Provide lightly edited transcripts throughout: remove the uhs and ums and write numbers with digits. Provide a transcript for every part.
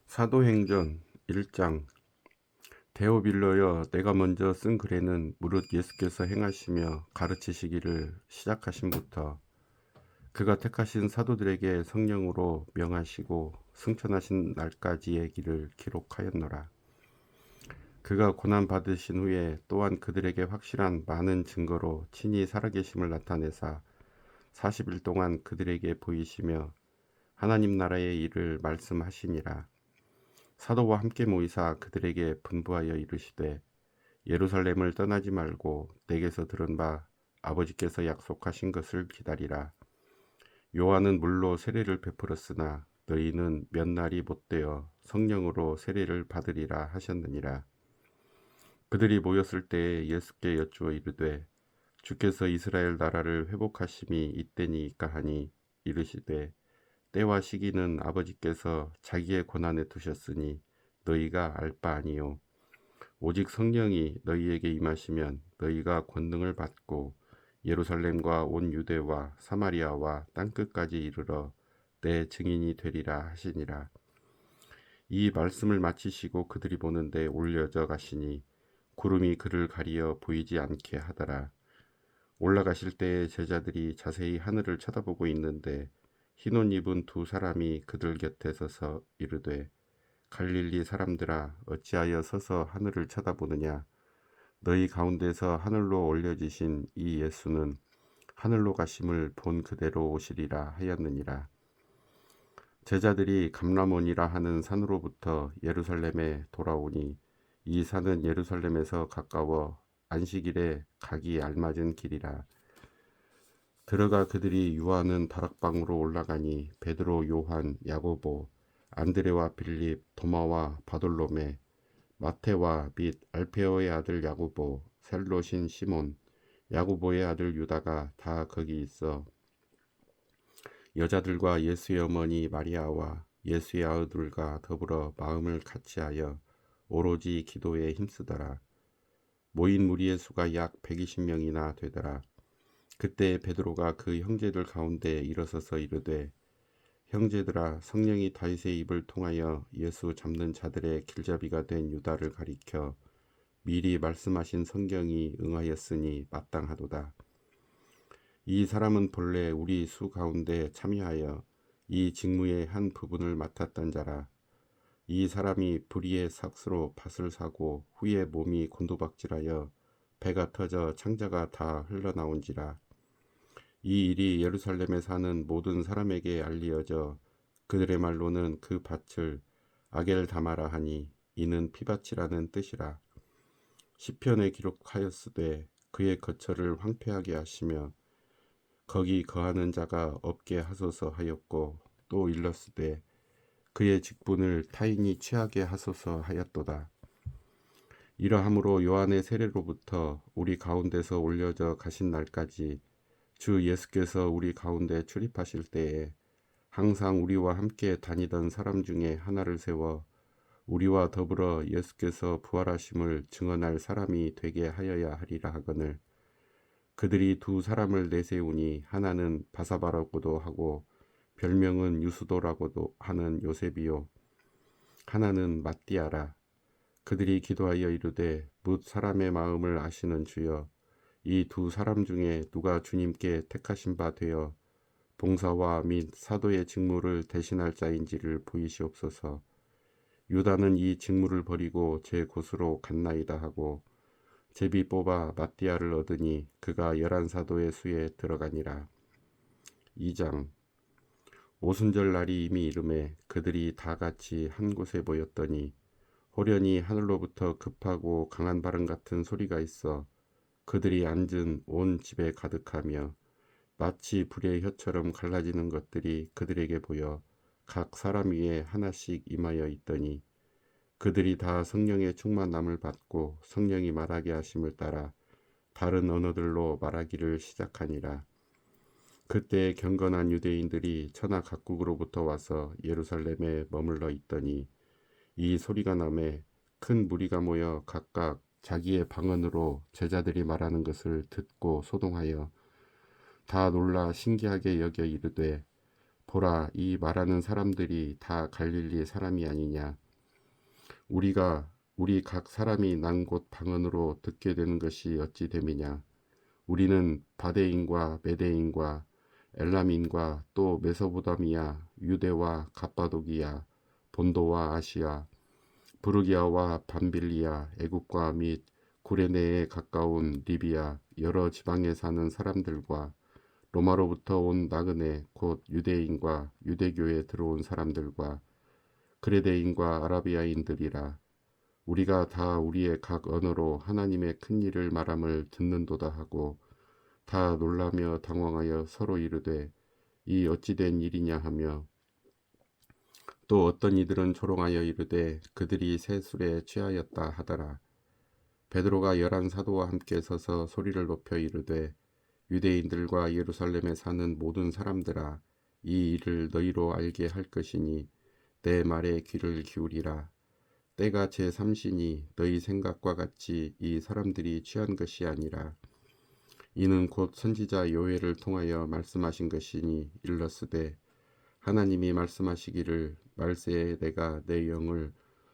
사도행전 1장. 데오빌로여, 내가 먼저 쓴 글에는 무릇 예수께서 행하시며 가르치시기를 시작하심부터 그가 택하신 사도들에게 성령으로 명하시고 승천하신 날까지의 길을 기록하였노라. 그가 고난 받으신 후에 또한 그들에게 확실한 많은 증거로 친히 살아계심을 나타내사 40일 동안 그들에게 보이시며 하나님 나라의 일을 말씀하시니라. 사도와 함께 모이사 그들에게 분부하여 이르시되, 예루살렘을 떠나지 말고 내게서 들은 바 아버지께서 약속하신 것을 기다리라. 요한은 물로 세례를 베풀었으나 너희는 몇 날이 못되어 성령으로 세례를 받으리라 하셨느니라. 그들이 모였을 때에 예수께 여쭈어 이르되, 주께서 이스라엘 나라를 회복하심이 이때니까 하니, 이르시되, 때와 시기는 아버지께서 자기의 권한에 두셨으니 너희가 알 바 아니요. 오직 성령이 너희에게 임하시면 너희가 권능을 받고 예루살렘과 온 유대와 사마리아와 땅끝까지 이르러 내 증인이 되리라 하시니라. 이 말씀을 마치시고 그들이 보는데 올려져 가시니 구름이 그를 가리어 보이지 않게 하더라. 올라가실 때에 제자들이 자세히 하늘을 쳐다보고 있는데 흰옷 입은 두 사람이 그들 곁에 서서 이르되, 갈릴리 사람들아, 어찌하여 서서 하늘을 쳐다보느냐? 너희 가운데서 하늘로 올려지신 이 예수는 하늘로 가심을 본 그대로 오시리라 하였느니라. 제자들이 감람원이라 하는 산으로부터 예루살렘에 돌아오니 이 산은 예루살렘에서 가까워 안식일에 가기 알맞은 길이라. 들어가 그들이 유하는 다락방으로 올라가니 베드로, 요한, 야고보, 안드레와 빌립, 도마와 바돌로메, 마테와 및 알페오의 아들 야고보, 셀롯인 시몬, 야고보의 아들 유다가 다 거기 있어 여자들과 예수의 어머니 마리아와 예수의 아들과 더불어 마음을 같이하여 오로지 기도에 힘쓰더라. 모인 무리의 수가 약 120명이나 되더라. 그때 베드로가 그 형제들 가운데 일어서서 이르되, 형제들아, 성령이 다윗의 입을 통하여 예수 잡는 자들의 길잡이가 된 유다를 가리켜 미리 말씀하신 성경이 응하였으니 마땅하도다. 이 사람은 본래 우리 수 가운데 참여하여 이 직무의 한 부분을 맡았던 자라. 이 사람이 불의의 삭스로 밭을 사고 후에 몸이 곤두박질하여 배가 터져 창자가 다 흘러나온지라. 이 일이 예루살렘에 사는 모든 사람에게 알리어져 그들의 말로는 그 밭을 아겔다마라 하니 이는 피밭이라는 뜻이라. 시편에 기록하였으되 그의 거처를 황폐하게 하시며 거기 거하는 자가 없게 하소서 하였고, 또 일렀으되 그의 직분을 타인이 취하게 하소서 하였도다. 이러함으로 요한의 세례로부터 우리 가운데서 올려져 가신 날까지 주 예수께서 우리 가운데 출입하실 때에 항상 우리와 함께 다니던 사람 중에 하나를 세워 우리와 더불어 예수께서 부활하심을 증언할 사람이 되게 하여야 하리라 하거늘, 그들이 두 사람을 내세우니 하나는 바사바라고도 하고 별명은 유수도라고도 하는 요셉이요, 하나는 matti아라. 그들이 기도하여 이르되, 뭇 사람의 마음을 아시는 주여, 이 두 사람 중에 누가 주님께 택하신 바 되어 봉사와 및 사도의 직무를 대신할 자인지를 보이시옵소서. 유다는 이 직무를 버리고 제 곳으로 갔나이다 하고 제비 뽑아 matti아를 얻으니 그가 11사도의 수에 들어가니라. 2장. 오순절 날이 이미 이르매 그들이 다 같이 한 곳에 모였더니 호련히 하늘로부터 급하고 강한 바람 같은 소리가 있어 그들이 앉은 온 집에 가득하며 마치 불의 혀처럼 갈라지는 것들이 그들에게 보여 각 사람 위에 하나씩 임하여 있더니 그들이 다 성령의 충만함을 받고 성령이 말하게 하심을 따라 다른 언어들로 말하기를 시작하니라. 그때 경건한 유대인들이 천하 각국으로부터 와서 예루살렘에 머물러 있더니 이 소리가 나매 큰 무리가 모여 각각 자기의 방언으로 제자들이 말하는 것을 듣고 소동하여 다 놀라 신기하게 여겨 이르되, 보라, 이 말하는 사람들이 다 갈릴리 사람이 아니냐? 우리 각 사람이 난 곳 방언으로 듣게 되는 것이 어찌 됨이냐? 우리는 바데인과 메데인과 엘람인과 또 메소포타미아, 유대와 갑바도기아, 본도와 아시아, 부르기아와 밤빌리아, 애국과 및 구레네에 가까운 리비아, 여러 지방에 사는 사람들과 로마로부터 온 나그네 곧 유대인과 유대교에 들어온 사람들과 그레데인과 아라비아인들이라. 우리가 다 우리의 각 언어로 하나님의 큰 일을 말함을 듣는도다 하고 다 놀라며 당황하여 서로 이르되 이 어찌된 일이냐 하며 또 어떤 이들은 조롱하여 이르되 그들이 새 술에 취하였다 하더라. 베드로가 11 사도와 함께 서서 소리를 높여 이르되 유대인들과 예루살렘에 사는 모든 사람들아, 이 일을 너희로 알게 할 것이니 내 말에 귀를 기울이라. 때가 제3시니 너희 생각과 같이 이 사람들이 취한 것이 아니라 이는 곧 선지자 요엘을 통하여 말씀하신 것이니 일렀으되 하나님이 말씀하시기를 말세에 내가 내 영을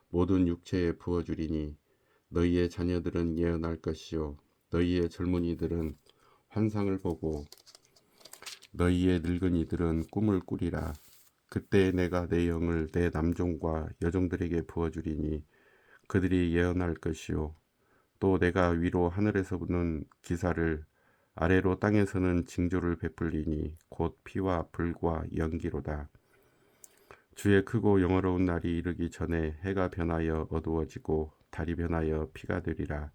모든 육체에 부어주리니 너희의 자녀들은 예언할 것이요 너희의 젊은이들은 환상을 보고 너희의 늙은이들은 꿈을 꾸리라. 그때 내가 내 영을 내 남종과 여종들에게 부어주리니 그들이 예언할 것이요 또 내가 위로 하늘에서 부는 기사를 아래로 땅에서는 징조를 베풀리니 곧 피와 불과 연기로다. 주의 크고 영어로운 날이 이르기 전에 해가 변하여 어두워지고 달이 변하여 피가 되리라.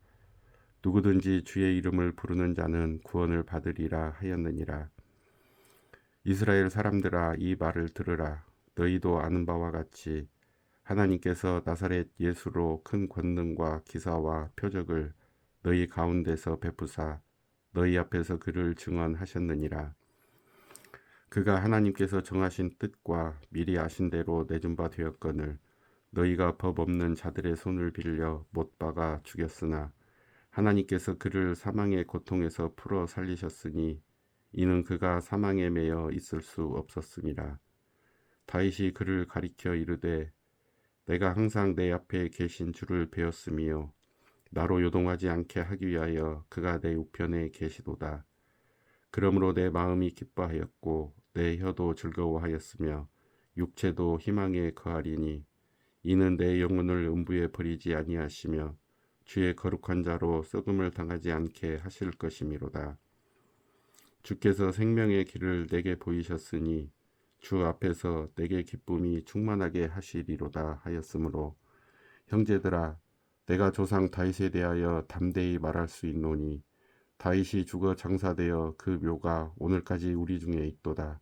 누구든지 주의 이름을 부르는 자는 구원을 받으리라 하였느니라. 이스라엘 사람들아, 이 말을 들으라. 너희도 아는 바와 같이 하나님께서 나사렛 예수로 큰 권능과 기사와 표적을 너희 가운데서 베푸사 너희 앞에서 그를 증언하셨느니라. 그가 하나님께서 정하신 뜻과 미리 아신 대로 내준 바 되었거늘 너희가 법 없는 자들의 손을 빌려 못 박아 죽였으나 하나님께서 그를 사망의 고통에서 풀어 살리셨으니 이는 그가 사망에 매여 있을 수 없었음이라. 다윗이 그를 가리켜 이르되 내가 항상 내 앞에 계신 주를 배웠으며 나로 요동하지 않게 하기 위하여 그가 내 우편에 계시도다. 그러므로 내 마음이 기뻐하였고 내 혀도 즐거워하였으며 육체도 희망에 거하리니 이는 내 영혼을 음부에 버리지 아니하시며 주의 거룩한 자로 썩음을 당하지 않게 하실 것이미로다. 주께서 생명의 길을 내게 보이셨으니 주 앞에서 내게 기쁨이 충만하게 하시리로다 하였으므로 형제들아, 내가 조상 다윗에 대하여 담대히 말할 수 있노니 다윗이 죽어 장사되어 그 묘가 오늘까지 우리 중에 있도다.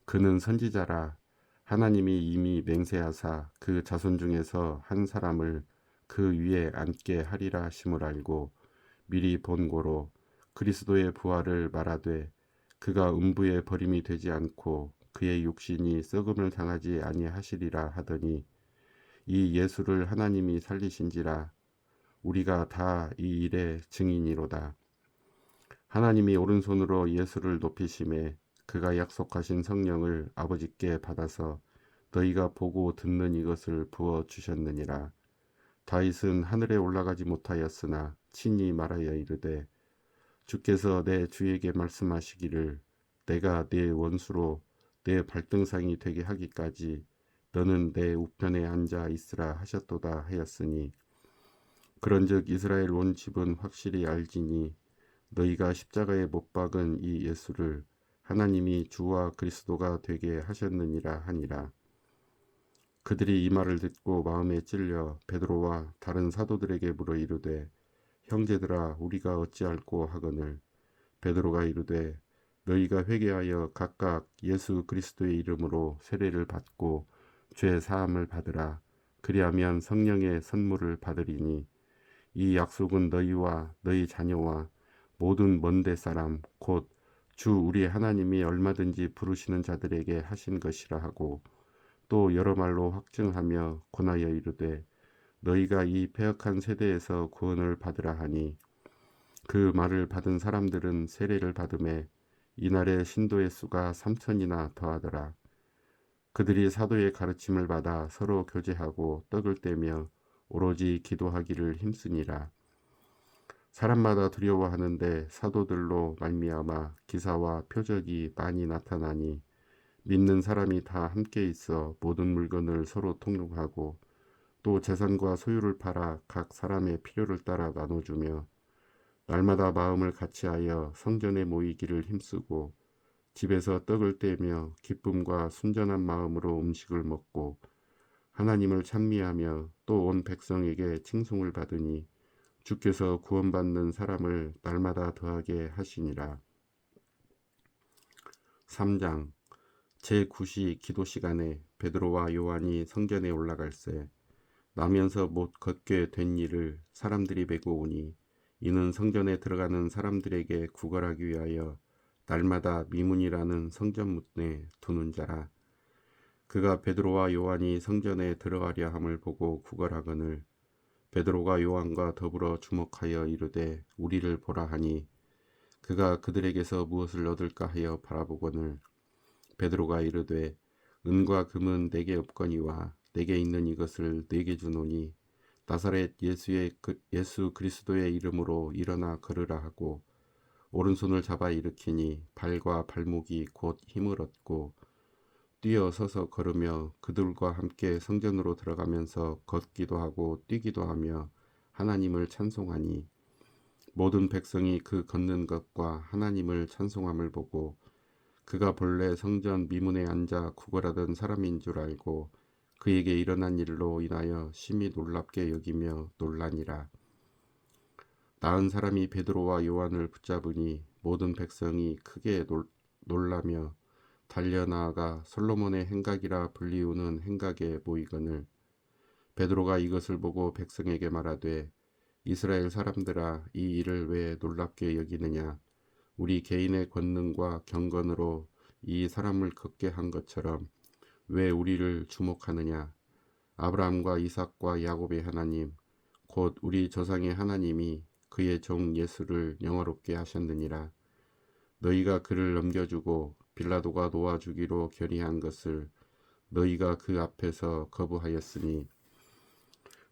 그는 선지자라. 하나님이 이미 맹세하사 그 자손 중에서 한 사람을 그 위에 앉게 하리라 하심을 알고 미리 본고로 그리스도의 부활을 말하되 그가 음부에 버림이 되지 않고 그의 육신이 썩음을 당하지 아니하시리라 하더니 이 예수를 하나님이 살리신지라. 우리가 다 이 일의 증인이로다. 하나님이 오른손으로 예수를 높이심에 그가 약속하신 성령을 아버지께 받아서 너희가 보고 듣는 이것을 부어 주셨느니라. 다윗은 하늘에 올라가지 못하였으나 친히 말하여 이르되 주께서 내 주에게 말씀하시기를 내가 네 원수로 내 발등상이 되게 하기까지 너는 내 우편에 앉아 있으라 하셨도다 하였으니 그런즉 이스라엘 온 집은 확실히 알지니 너희가 십자가에 못 박은 이 예수를 하나님이 주와 그리스도가 되게 하셨느니라 하니라. 그들이 이 말을 듣고 마음에 찔려 베드로와 다른 사도들에게 물어 이르되 형제들아 우리가 어찌할꼬 하거늘 베드로가 이르되 너희가 회개하여 각각 예수 그리스도의 이름으로 세례를 받고 죄 사함을 받으라. 그리하면 성령의 선물을 받으리니 이 약속은 너희와 너희 자녀와 모든 먼데 사람 곧 주 우리 하나님이 얼마든지 부르시는 자들에게 하신 것이라 하고 또 여러 말로 확증하며 권하여 이르되 너희가 이 패역한 세대에서 구원을 받으라 하니 그 말을 받은 사람들은 세례를 받음에 이날의 신도의 수가 3,000이나 더하더라. 그들이 사도의 가르침을 받아 서로 교제하고 떡을 떼며 오로지 기도하기를 힘쓰니라. 사람마다 두려워하는데 사도들로 말미암아 기사와 표적이 많이 나타나니 믿는 사람이 다 함께 있어 모든 물건을 서로 통용하고 또 재산과 소유를 팔아 각 사람의 필요를 따라 나눠주며 날마다 마음을 같이하여 성전에 모이기를 힘쓰고 집에서 떡을 떼며 기쁨과 순전한 마음으로 음식을 먹고 하나님을 찬미하며 또 온 백성에게 칭송을 받으니 주께서 구원받는 사람을 날마다 더하게 하시니라. 3장 제9시 기도 시간에 베드로와 요한이 성전에 올라갈새 나면서 못 걷게 된 이를 사람들이 메고 오니 이는 성전에 들어가는 사람들에게 구걸하기 위하여 날마다 미문이라는 성전문에 두는 자라. 그가 베드로와 요한이 성전에 들어가려 함을 보고 구걸하거늘 베드로가 요한과 더불어 주목하여 이르되 우리를 보라 하니 그가 그들에게서 무엇을 얻을까 하여 바라보거늘 베드로가 이르되 은과 금은 내게 없거니와 내게 있는 이것을 내게 주노니 나사렛 예수 그리스도의 이름으로 일어나 걸으라 하고 오른손을 잡아 일으키니 발과 발목이 곧 힘을 얻고 뛰어 서서 걸으며 그들과 함께 성전으로 들어가면서 걷기도 하고 뛰기도 하며 하나님을 찬송하니 모든 백성이 그 걷는 것과 하나님을 찬송함을 보고 그가 본래 성전 미문에 앉아 구걸하던 사람인 줄 알고 그에게 일어난 일로 인하여 심히 놀랍게 여기며 놀라니라. 나은 사람이 베드로와 요한을 붙잡으니 모든 백성이 크게 놀라며 달려나아가 솔로몬의 행각이라 불리우는 행각에 모이거늘 베드로가 이것을 보고 백성에게 말하되 이스라엘 사람들아 이 일을 왜 놀랍게 여기느냐 우리 개인의 권능과 경건으로 이 사람을 걷게 한 것처럼 왜 우리를 주목하느냐 아브라함과 이삭과 야곱의 하나님 곧 우리 조상의 하나님이 그의 종 예수를 영화롭게 하셨느니라. 너희가 그를 넘겨주고 빌라도가 놓아주기로 결의한 것을 너희가 그 앞에서 거부하였으니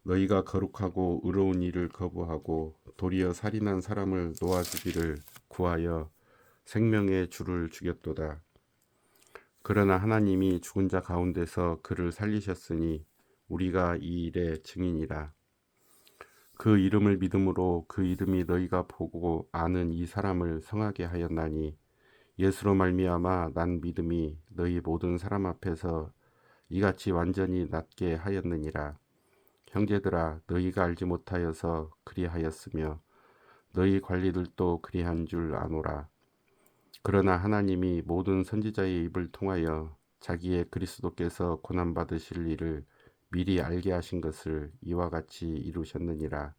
너희가 거룩하고 의로운 일을 거부하고 도리어 살인한 사람을 놓아주기를 구하여 생명의 주를 죽였도다. 그러나 하나님이 죽은 자 가운데서 그를 살리셨으니 우리가 이 일의 증인이라. 그 이름을 믿음으로 그 이름이 너희가 보고 아는 이 사람을 성하게 하였나니 예수로 말미암아 난 믿음이 너희 모든 사람 앞에서 이같이 완전히 낫게 하였느니라. 형제들아 너희가 알지 못하여서 그리하였으며 너희 관리들도 그리한 줄 아노라. 그러나 하나님이 모든 선지자의 입을 통하여 자기의 그리스도께서 고난받으실 일을 미리 알게 하신 것을 이와 같이 이루셨느니라.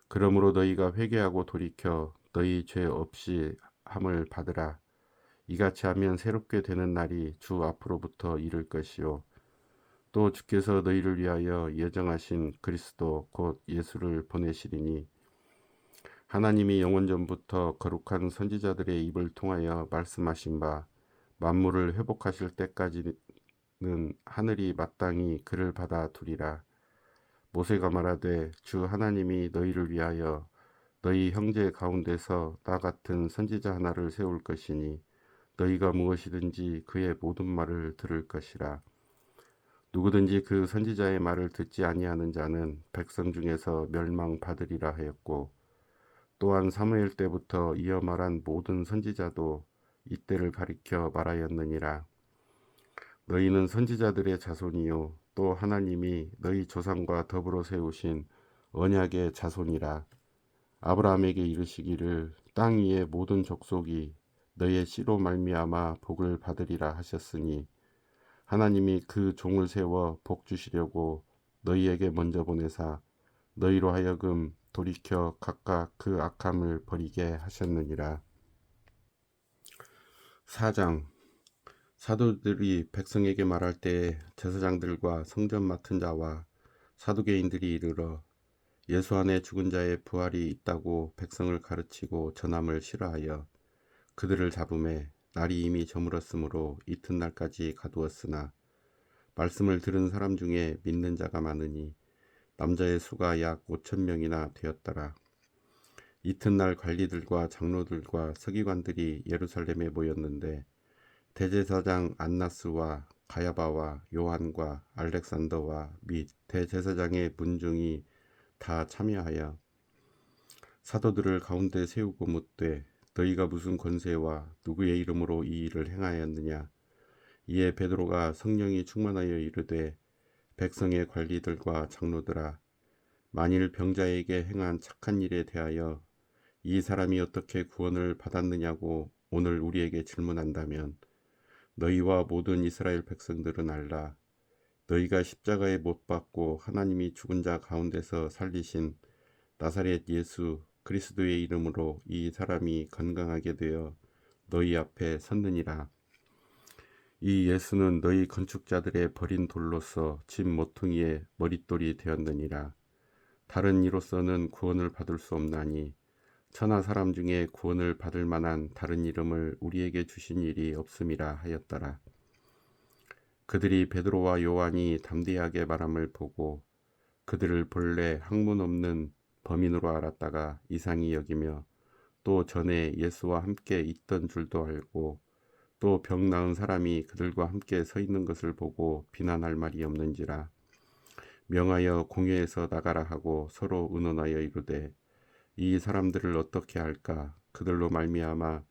그러므로 너희가 회개하고 돌이켜 너희 죄 없이 함을 받으라. 이같이 하면 새롭게 되는 날이 주 앞으로부터 이를 것이요 또 주께서 너희를 위하여 예정하신 그리스도 곧 예수를 보내시리니 하나님이 영원전부터 거룩한 선지자들의 입을 통하여 말씀하신 바 만물을 회복하실 때까지는 하늘이 마땅히 그를 받아 두리라. 모세가 말하되 주 하나님이 너희를 위하여 너희 형제 가운데서 나 같은 선지자 하나를 세울 것이니 너희가 무엇이든지 그의 모든 말을 들을 것이라. 누구든지 그 선지자의 말을 듣지 아니하는 자는 백성 중에서 멸망받으리라 하였고 또한 사무엘 때부터 이어 말한 모든 선지자도 이때를 가리켜 말하였느니라. 너희는 선지자들의 자손이요 또 하나님이 너희 조상과 더불어 세우신 언약의 자손이라. 아브라함에게 이르시기를 땅 위의 모든 족속이 너의 씨로 말미암아 복을 받으리라 하셨으니 하나님이 그 종을 세워 복 주시려고 너희에게 먼저 보내사 너희로 하여금 돌이켜 각각 그 악함을 버리게 하셨느니라. 4장 사도들이 백성에게 말할 때에 제사장들과 성전 맡은 자와 사두개인들이 이르러 예수 안에 죽은 자의 부활이 있다고 백성을 가르치고 전함을 싫어하여 그들을 잡음에 날이 이미 저물었으므로 이튿날까지 가두었으나 말씀을 들은 사람 중에 믿는 자가 많으니 남자의 수가 약 5천 명이나 되었더라. 이튿날 관리들과 장로들과 서기관들이 예루살렘에 모였는데 대제사장 안나스와 가야바와 요한과 알렉산더와 및 대제사장의 문중이 다 참여하여 사도들을 가운데 세우고 묻되 너희가 무슨 권세와 누구의 이름으로 이 일을 행하였느냐. 이에 베드로가 성령이 충만하여 이르되 백성의 관리들과 장로들아, 만일 병자에게 행한 착한 일에 대하여 이 사람이 어떻게 구원을 받았느냐고 오늘 우리에게 질문한다면 너희와 모든 이스라엘 백성들은 알라. 너희가 십자가에 못 박고 하나님이 죽은 자 가운데서 살리신 나사렛 예수 그리스도의 이름으로 이 사람이 건강하게 되어 너희 앞에 섰느니라. 이 예수는 너희 건축자들의 버린 돌로서 집 모퉁이의 머릿돌이 되었느니라. 다른 이로서는 구원을 받을 수 없나니 천하 사람 중에 구원을 받을 만한 다른 이름을 우리에게 주신 일이 없음이라 하였더라. 그들이 베드로와 요한이 담대하게 말함을 보고 그들을 본래 학문 없는 범인으로 알았다가 이상히 여기며 또 전에 예수와 함께 있던 줄도 알고 또 병 나은 사람이 그들과 함께 서 있는 것을 보고 비난할 말이 없는지라. 명하여 공회에서 나가라 하고 서로 의논하여 이르되 이 사람들을 어떻게 할까. 그들로 말미암아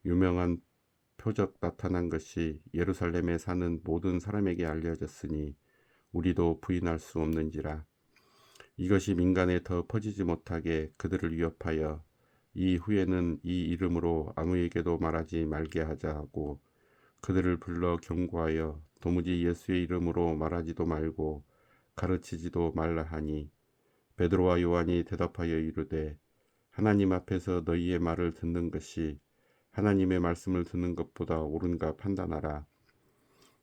유명한 표적 나타난 것이 예루살렘에 사는 모든 사람에게 알려졌으니 우리도 부인할 수 없는지라. 이것이 민간에 더 퍼지지 못하게 그들을 위협하여 이 후에는 이 이름으로 아무에게도 말하지 말게 하자 하고 그들을 불러 경고하여 도무지 예수의 이름으로 말하지도 말고 가르치지도 말라 하니 베드로와 요한이 대답하여 이르되 하나님 앞에서 너희의 말을 듣는 것이 하나님의 말씀을 듣는 것보다 옳은가 판단하라.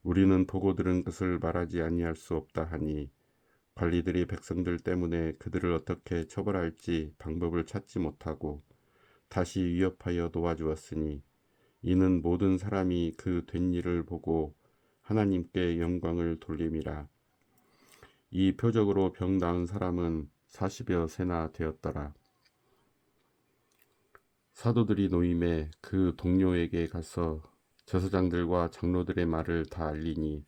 우리는 보고 들은 것을 말하지 아니할 수 없다 하니 관리들이 백성들 때문에 그들을 어떻게 처벌할지 방법을 찾지 못하고 다시 위협하여 도와주었으니 이는 모든 사람이 그 된 일을 보고 하나님께 영광을 돌림이라. 이 표적으로 병 나은 사람은 40여 세나 되었더라. 사도들이 노임에 그 동료에게 가서 제사장들과 장로들의 말을 다 알리니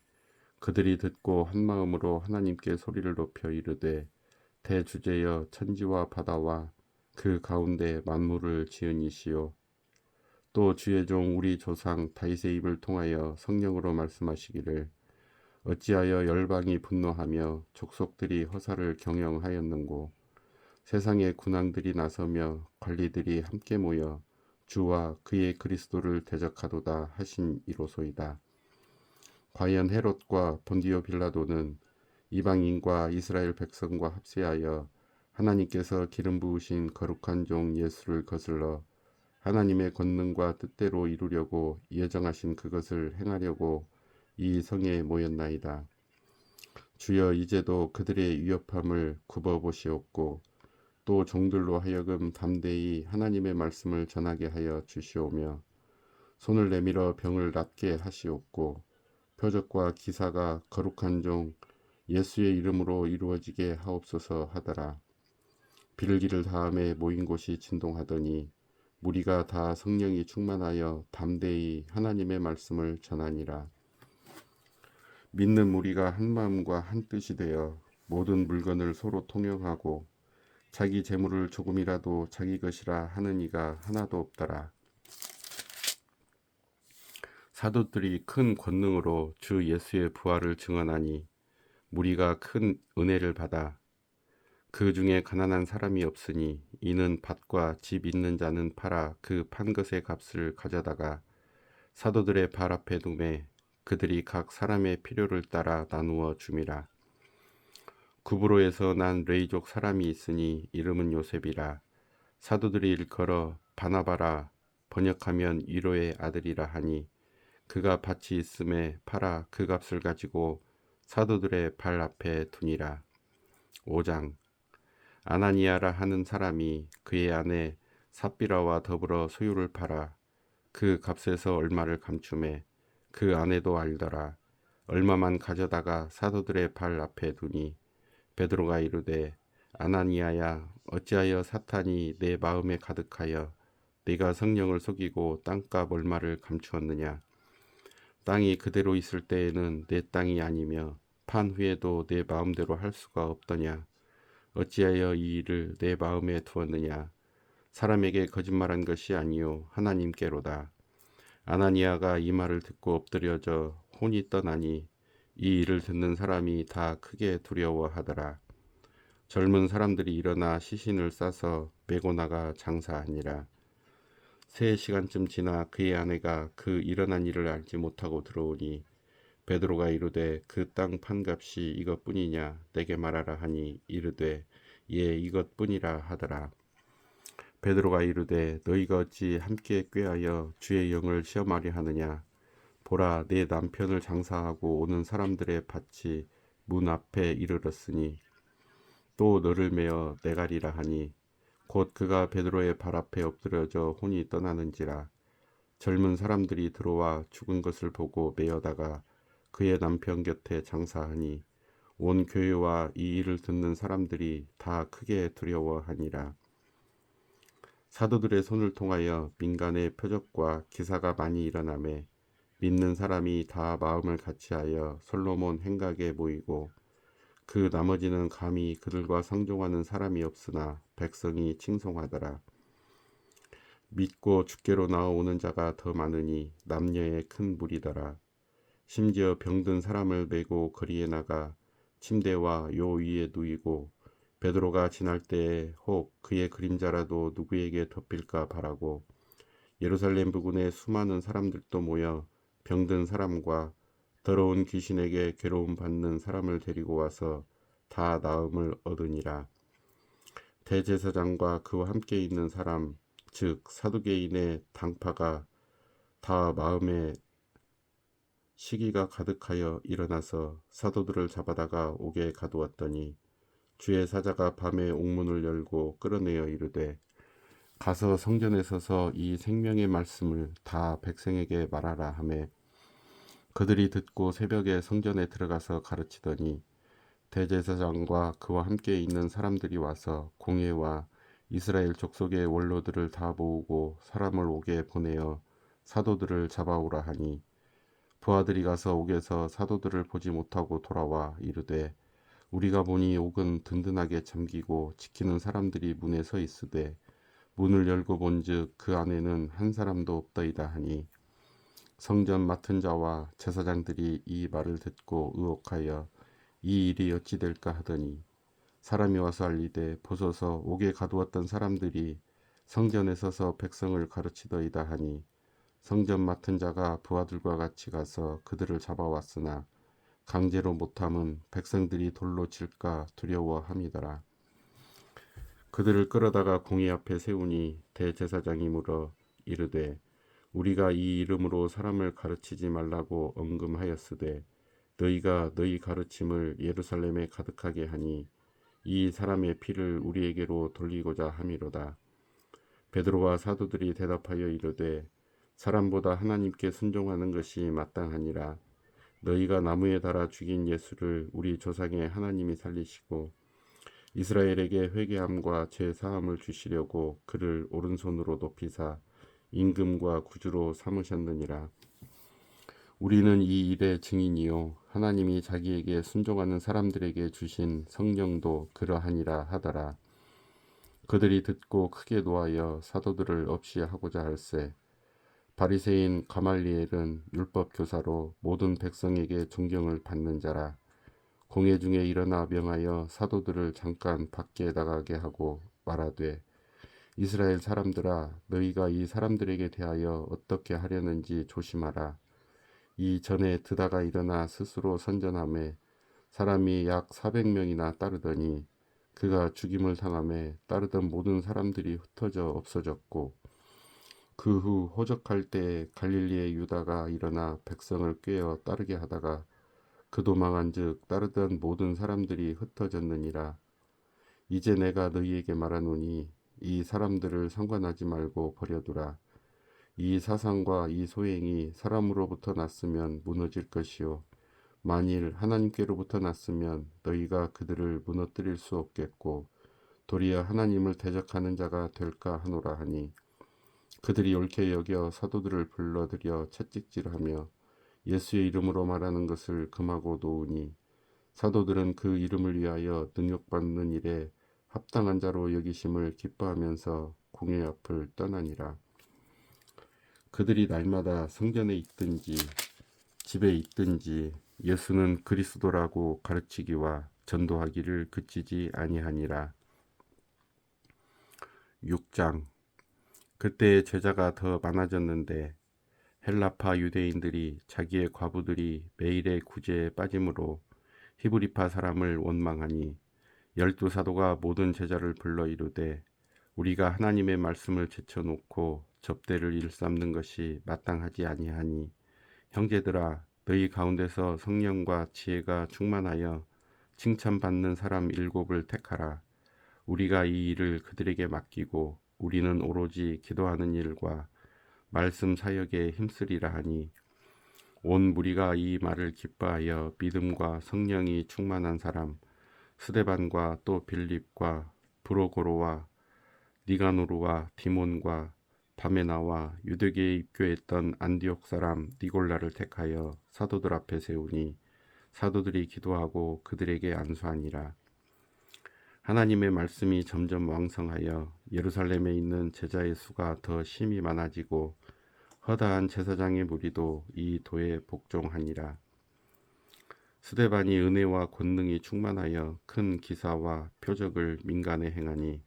그들이 듣고 한마음으로 하나님께 소리를 높여 이르되 대주제여 천지와 바다와 그 가운데 만물을 지은 이시오. 또 주의 종 우리 조상 다윗의 입을 통하여 성령으로 말씀하시기를 어찌하여 열방이 분노하며 족속들이 허사를 경영하였는고 세상의 군왕들이 나서며 관리들이 함께 모여 주와 그의 그리스도를 대적하도다 하신 이로소이다. 과연 헤롯과 본디오 빌라도는 이방인과 이스라엘 백성과 합세하여 하나님께서 기름 부으신 거룩한 종 예수를 거슬러 하나님의 권능과 뜻대로 이루려고 예정하신 그것을 행하려고 이 성에 모였나이다. 주여 이제도 그들의 위협함을 굽어보시옵고 또 종들로 하여금 담대히 하나님의 말씀을 전하게 하여 주시오며 손을 내밀어 병을 낫게 하시옵고 표적과 기사가 거룩한 종 예수의 이름으로 이루어지게 하옵소서 하더라. 빌기를 다음에 모인 곳이 진동하더니 무리가 다 성령이 충만하여 담대히 하나님의 말씀을 전하니라. 믿는 무리가 한 마음과 한 뜻이 되어 모든 물건을 서로 통용하고 자기 재물을 조금이라도 자기 것이라 하는 이가 하나도 없더라. 사도들이 큰 권능으로 주 예수의 부활을 증언하니 무리가 큰 은혜를 받아 그 중에 가난한 사람이 없으니 이는 밭과 집 있는 자는 팔아 그 판 것의 값을 가져다가 사도들의 발 앞에 두매 그들이 각 사람의 필요를 따라 나누어 줌이라. 구브로에서 난 레이족 사람이 있으니 이름은 요셉이라. 사도들이 일컬어 바나바라 번역하면 위로의 아들이라 하니 그가 밭이 있음에 팔아 그 값을 가지고 사도들의 발 앞에 두니라. 5장 아나니아라 하는 사람이 그의 아내 삽비라와 더불어 소유를 팔아 그 값에서 얼마를 감추매 그 아내도 알더라. 얼마만 가져다가 사도들의 발 앞에 두니 베드로가 이르되 아나니아야 어찌하여 사탄이 내 마음에 가득하여 네가 성령을 속이고 땅값 얼마를 감추었느냐. 땅이 그대로 있을 때에는 내 땅이 아니며 판 후에도 내 마음대로 할 수가 없더냐. 어찌하여 이 일을 내 마음에 두었느냐. 사람에게 거짓말한 것이 아니요 하나님께로다. 아나니아가 이 말을 듣고 엎드려져 혼이 떠나니 이 일을 듣는 사람이 다 크게 두려워하더라. 젊은 사람들이 일어나 시신을 싸서 메고 나가 장사하니라. 3시간쯤 지나 그의 아내가 그 일어난 일을 알지 못하고 들어오니 베드로가 이르되 그 땅 판값이 이것뿐이냐 내게 말하라 하니 이르되 예 이것뿐이라 하더라. 베드로가 이르되 너희가 어찌 함께 꾀하여 주의 영을 시험하려 하느냐. 보라 내 남편을 장사하고 오는 사람들의 밭이 문 앞에 이르렀으니 또 너를 메어 내가리라 하니 곧 그가 베드로의 발 앞에 엎드려져 혼이 떠나는지라. 젊은 사람들이 들어와 죽은 것을 보고 메어다가 그의 남편 곁에 장사하니 온 교회와 이 일을 듣는 사람들이 다 크게 두려워하니라. 사도들의 손을 통하여 민간의 표적과 기사가 많이 일어나매 믿는 사람이 다 마음을 같이하여 솔로몬 행각에 모이고 그 나머지는 감히 그들과 상종하는 사람이 없으나 백성이 칭송하더라. 믿고 주께로 나아오는 자가 더 많으니 남녀의 큰 무리더라. 심지어 병든 사람을 메고 거리에 나가 침대와 요 위에 누이고 베드로가 지날 때에 혹 그의 그림자라도 누구에게 덮일까 바라고 예루살렘 부근에 수많은 사람들도 모여 병든 사람과 더러운 귀신에게 괴로움 받는 사람을 데리고 와서 다 나음을 얻으니라. 대제사장과 그와 함께 있는 사람 즉 사두개인의 당파가 다 마음에 시기가 가득하여 일어나서 사도들을 잡아다가 옥에 가두었더니 주의 사자가 밤에 옥문을 열고 끌어내어 이르되 가서 성전에 서서 이 생명의 말씀을 다 백성에게 말하라 하매 그들이 듣고 새벽에 성전에 들어가서 가르치더니 대제사장과 그와 함께 있는 사람들이 와서 공회와 이스라엘 족속의 원로들을 다 모으고 사람을 옥에 보내어 사도들을 잡아오라 하니 부하들이 가서 옥에서 사도들을 보지 못하고 돌아와 이르되 우리가 보니 옥은 든든하게 잠기고 지키는 사람들이 문에 서 있으되 문을 열고 본즉 그 안에는 한 사람도 없더이다 하니 성전 맡은 자와 제사장들이 이 말을 듣고 의혹하여 이 일이 어찌 될까 하더니 사람이 와서 알리되 보소서 옥에 가두었던 사람들이 성전에 서서 백성을 가르치더이다 하니 성전 맡은 자가 부하들과 같이 가서 그들을 잡아왔으나 강제로 못함은 백성들이 돌로 칠까 두려워함이더라. 그들을 끌어다가 공회 앞에 세우니 대제사장이 물어 이르되 우리가 이 이름으로 사람을 가르치지 말라고 엄금하였으되 너희가 너희 가르침을 예루살렘에 가득하게 하니 이 사람의 피를 우리에게로 돌리고자 함이로다. 베드로와 사도들이 대답하여 이르되 사람보다 하나님께 순종하는 것이 마땅하니라. 너희가 나무에 달아 죽인 예수를 우리 조상의 하나님이 살리시고 이스라엘에게 회개함과 죄 사함을 주시려고 그를 오른손으로 높이사 임금과 구주로 삼으셨느니라. 우리는 이 일의 증인이요 하나님이 자기에게 순종하는 사람들에게 주신 성령도 그러하니라 하더라. 그들이 듣고 크게 노하여 사도들을 없이 하고자 할세 바리새인 가말리엘은 율법 교사로 모든 백성에게 존경을 받는 자라. 공회 중에 일어나 명하여 사도들을 잠깐 밖에 나가게 하고 말하되 이스라엘 사람들아 너희가 이 사람들에게 대하여 어떻게 하려는지 조심하라. 이 전에 드다가 일어나 스스로 선전하매 사람이 약 400명이나 따르더니 그가 죽임을 당하매 따르던 모든 사람들이 흩어져 없어졌고 그 후 호적할 때에 갈릴리의 유다가 일어나 백성을 꾀어 따르게 하다가 그 도망한즉 따르던 모든 사람들이 흩어졌느니라. 이제 내가 너희에게 말하노니 이 사람들을 상관하지 말고 버려두라. 이 사상과 이 소행이 사람으로부터 났으면 무너질 것이요 만일 하나님께로부터 났으면 너희가 그들을 무너뜨릴 수 없겠고 도리어 하나님을 대적하는 자가 될까 하노라 하니 그들이 옳게 여겨 사도들을 불러들여 채찍질하며 예수의 이름으로 말하는 것을 금하고 놓으니 사도들은 그 이름을 위하여 능력받는 일에 합당한 자로 여기심을 기뻐하면서 공회 앞을 떠나니라. 그들이 날마다 성전에 있든지 집에 있든지 예수는 그리스도라고 가르치기와 전도하기를 그치지 아니하니라. 6장. 그때 제자가 더 많아졌는데 헬라파 유대인들이 자기의 과부들이 매일의 구제에 빠짐으로 히브리파 사람을 원망하니 12사도가 모든 제자를 불러 이르되 우리가 하나님의 말씀을 제쳐놓고 접대를 일삼는 것이 마땅하지 아니하니 형제들아 너희 가운데서 성령과 지혜가 충만하여 칭찬받는 사람 7을 택하라. 우리가 이 일을 그들에게 맡기고 우리는 오로지 기도하는 일과 말씀 사역에 힘쓰리라 하니 온 무리가 이 말을 기뻐하여 믿음과 성령이 충만한 사람 스데반과 또 빌립과 브로고로와 니가노르와 디몬과 바메나와 유대계에 입교했던 안디옥 사람 니골라를 택하여 사도들 앞에 세우니 사도들이 기도하고 그들에게 안수하니라. 하나님의 말씀이 점점 왕성하여 예루살렘에 있는 제자의 수가 더 심히 많아지고 허다한 제사장의 무리도 이 도에 복종하니라. 스데반이 은혜와 권능이 충만하여 큰 기사와 표적을 민간에 행하니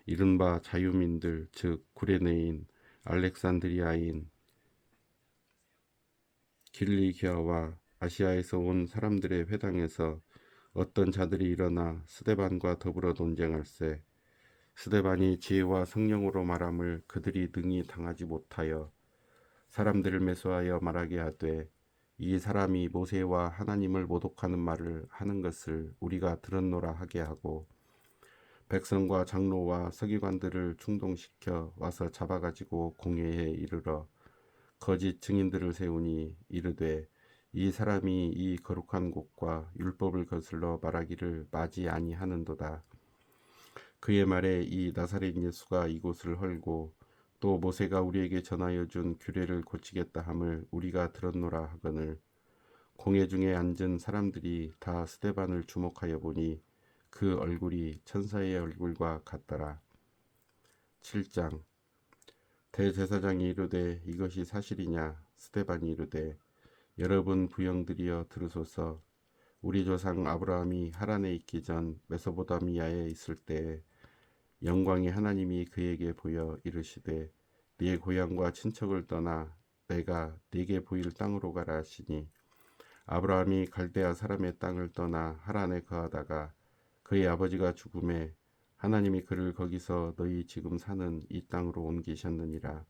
이른바 자유민들 즉 구레네인, 알렉산드리아인, 길리기아와 아시아에서 온 사람들의 회당에서 어떤 자들이 일어나 스데반과 더불어 논쟁할세 스데반이 지혜와 성령으로 말함을 그들이 능히 당하지 못하여 사람들을 매수하여 말하게 하되 이 사람이 모세와 하나님을 모독하는 말을 하는 것을 우리가 들었노라 하게 하고 백성과 장로와 서기관들을 충동시켜 와서 잡아가지고 공회에 이르러 거짓 증인들을 세우니 이르되 이 사람이 이 거룩한 곳과 율법을 거슬러 말하기를 마지 아니하는도다. 그의 말에 이 나사렛 예수가 이곳을 헐고 또 모세가 우리에게 전하여 준 규례를 고치겠다 함을 우리가 들었노라 하거늘 공회 중에 앉은 사람들이 다 스데반을 주목하여 보니 그 얼굴이 천사의 얼굴과 같더라. 7장. 대제사장이 이르되 이것이 사실이냐 스데반이 이르되 여러분 부형들이여 들으소서 우리 조상 아브라함이 하란에 있기 전 메소포타미아에 있을 때에 영광의 하나님이 그에게 보여 이르시되 네 고향과 친척을 떠나 내가 네게 보일 땅으로 가라 하시니 아브라함이 갈대아 사람의 땅을 떠나 하란에 거하다가 그의 아버지가 죽음에 하나님이 그를 거기서 너희 지금 사는 이 땅으로 옮기셨느니라.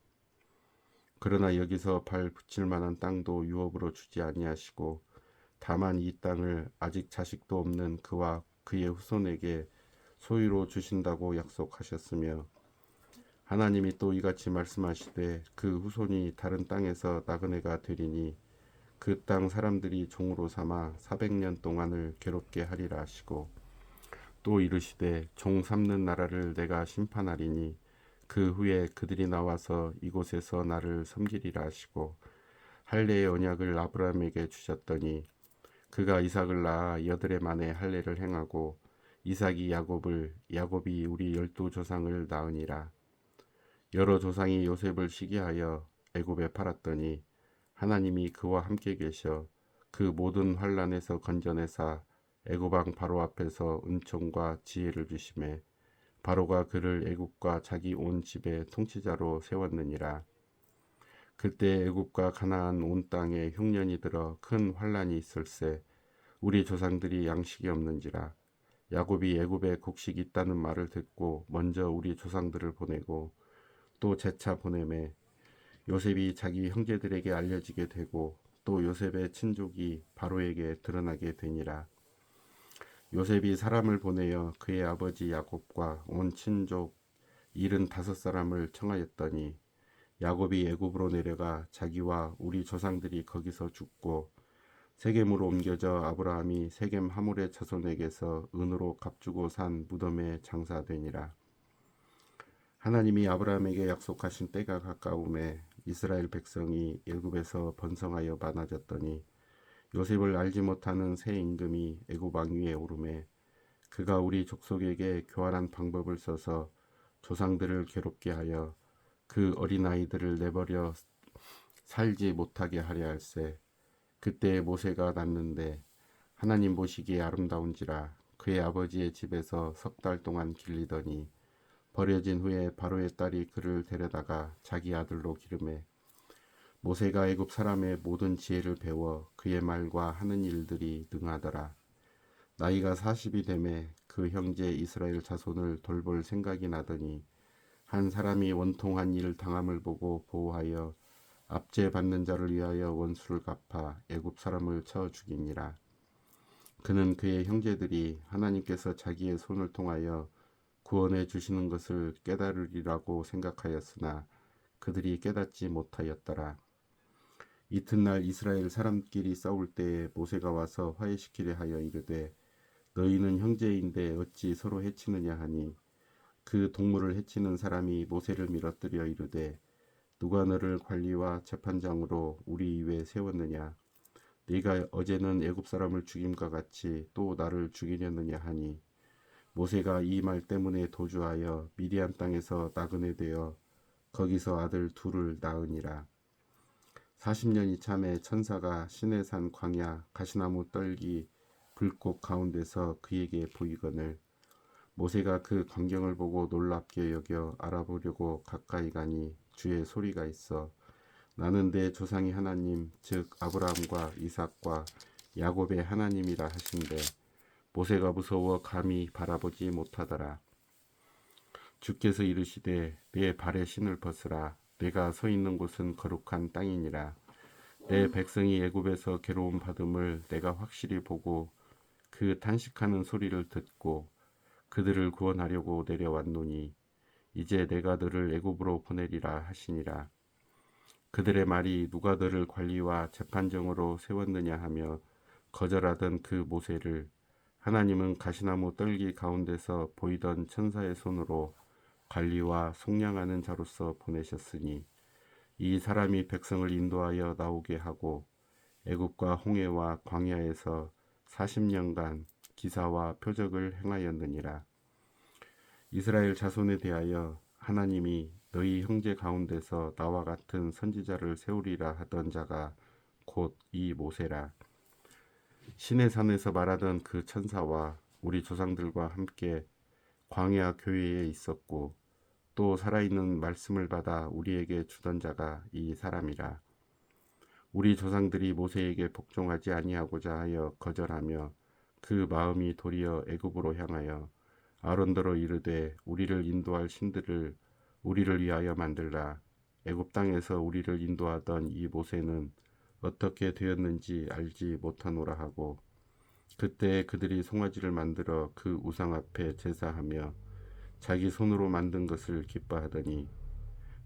그러나 여기서 발 붙일 만한 땅도 유업으로 주지 아니하시고 다만 이 땅을 아직 자식도 없는 그와 그의 후손에게 소유로 주신다고 약속하셨으며 하나님이 또 이같이 말씀하시되 그 후손이 다른 땅에서 나그네가 되리니 그 땅 사람들이 종으로 삼아 400년 동안을 괴롭게 하리라 하시고 또 이르시되 종 삼는 나라를 내가 심판하리니 그 후에 그들이 나와서 이곳에서 나를 섬기리라 하시고 할례의 언약을 아브라함에게 주셨더니 그가 이삭을 낳아 8해 만에 할례를 행하고 이삭이 야곱을 야곱이 우리 12조상을 낳으니라. 여러 조상이 요셉을 시기하여 애굽에 팔았더니 하나님이 그와 함께 계셔 그 모든 환난에서 건져내사 애굽 왕 바로 앞에서 은총과 지혜를 주심에 바로가 그를 애굽과 자기 온 집의 통치자로 세웠느니라. 그때 애굽과 가나안 온 땅에 흉년이 들어 큰 환난이 있을세 우리 조상들이 양식이 없는지라. 야곱이 애굽에 곡식이 있다는 말을 듣고 먼저 우리 조상들을 보내고 또 재차 보내매 요셉이 자기 형제들에게 알려지게 되고 또 요셉의 친족이 바로에게 드러나게 되니라. 요셉이 사람을 보내어 그의 아버지 야곱과 온 친족 75사람을 청하였더니 야곱이 애굽으로 내려가 자기와 우리 조상들이 거기서 죽고 세겜으로 옮겨져 아브라함이 세겜 하몰의 자손에게서 은으로 값주고 산 무덤에 장사되니라. 하나님이 아브라함에게 약속하신 때가 가까움에 이스라엘 백성이 애굽에서 번성하여 많아졌더니 요셉을 알지 못하는 새 임금이 애굽 왕 위에 오르매 그가 우리 족속에게 교활한 방법을 써서 조상들을 괴롭게 하여 그 어린아이들을 내버려 살지 못하게 하려 할세. 그때 모세가 낳는데 하나님 보시기에 아름다운지라 그의 아버지의 집에서 석 달 동안 길리더니 버려진 후에 바로의 딸이 그를 데려다가 자기 아들로 기르매 모세가 애굽 사람의 모든 지혜를 배워 그의 말과 하는 일들이 능하더라. 나이가 40이 되매 그 형제 이스라엘 자손을 돌볼 생각이 나더니 한 사람이 원통한 일 당함을 보고 보호하여 압제 받는 자를 위하여 원수를 갚아 애굽 사람을 쳐 죽이니라. 그는 그의 형제들이 하나님께서 자기의 손을 통하여 구원해 주시는 것을 깨달으리라고 생각하였으나 그들이 깨닫지 못하였더라. 이튿날 이스라엘 사람끼리 싸울 때에 모세가 와서 화해시키려 하여 이르되 너희는 형제인데 어찌 서로 해치느냐 하니 그 동물을 해치는 사람이 모세를 밀어뜨려 이르되 누가 너를 관리와 재판장으로 우리 위에 세웠느냐 네가 어제는 애굽 사람을 죽임과 같이 또 나를 죽이려느냐 하니 모세가 이 말 때문에 도주하여 미디안 땅에서 나그네 되어 거기서 아들 둘을 낳으니라. 40년이 참에 천사가 시내산 광야 가시나무 떨기 불꽃 가운데서 그에게 보이거늘 모세가 그 광경을 보고 놀랍게 여겨 알아보려고 가까이 가니 주의 소리가 있어 나는 내 조상의 하나님 즉 아브라함과 이삭과 야곱의 하나님이라 하신대 모세가 무서워 감히 바라보지 못하더라. 주께서 이르시되 내 발에 신을 벗으라 내가 서 있는 곳은 거룩한 땅이니라. 내 백성이 애굽에서 괴로움 받음을 내가 확실히 보고 그 탄식하는 소리를 듣고 그들을 구원하려고 내려왔노니 이제 내가 너를 애굽으로 보내리라 하시니라. 그들의 말이 누가 너를 관리와 재판정으로 세웠느냐 하며 거절하던 그 모세를 하나님은 가시나무 떨기 가운데서 보이던 천사의 손으로 관리와 속량하는 자로서 보내셨으니 이 사람이 백성을 인도하여 나오게 하고 애굽과 홍해와 광야에서 40년간 기사와 표적을 행하였느니라. 이스라엘 자손에 대하여 하나님이 너희 형제 가운데서 나와 같은 선지자를 세우리라 하던 자가 곧 이 모세라. 신의 산에서 말하던 그 천사와 우리 조상들과 함께 광야 교회에 있었고 또 살아있는 말씀을 받아 우리에게 주던 자가 이 사람이라. 우리 조상들이 모세에게 복종하지 아니하고자 하여 거절하며 그 마음이 도리어 애굽으로 향하여 아론더러 이르되 우리를 인도할 신들을 우리를 위하여 만들라. 애굽 땅에서 우리를 인도하던 이 모세는 어떻게 되었는지 알지 못하노라 하고 그때 그들이 송아지를 만들어 그 우상 앞에 제사하며 자기 손으로 만든 것을 기뻐하더니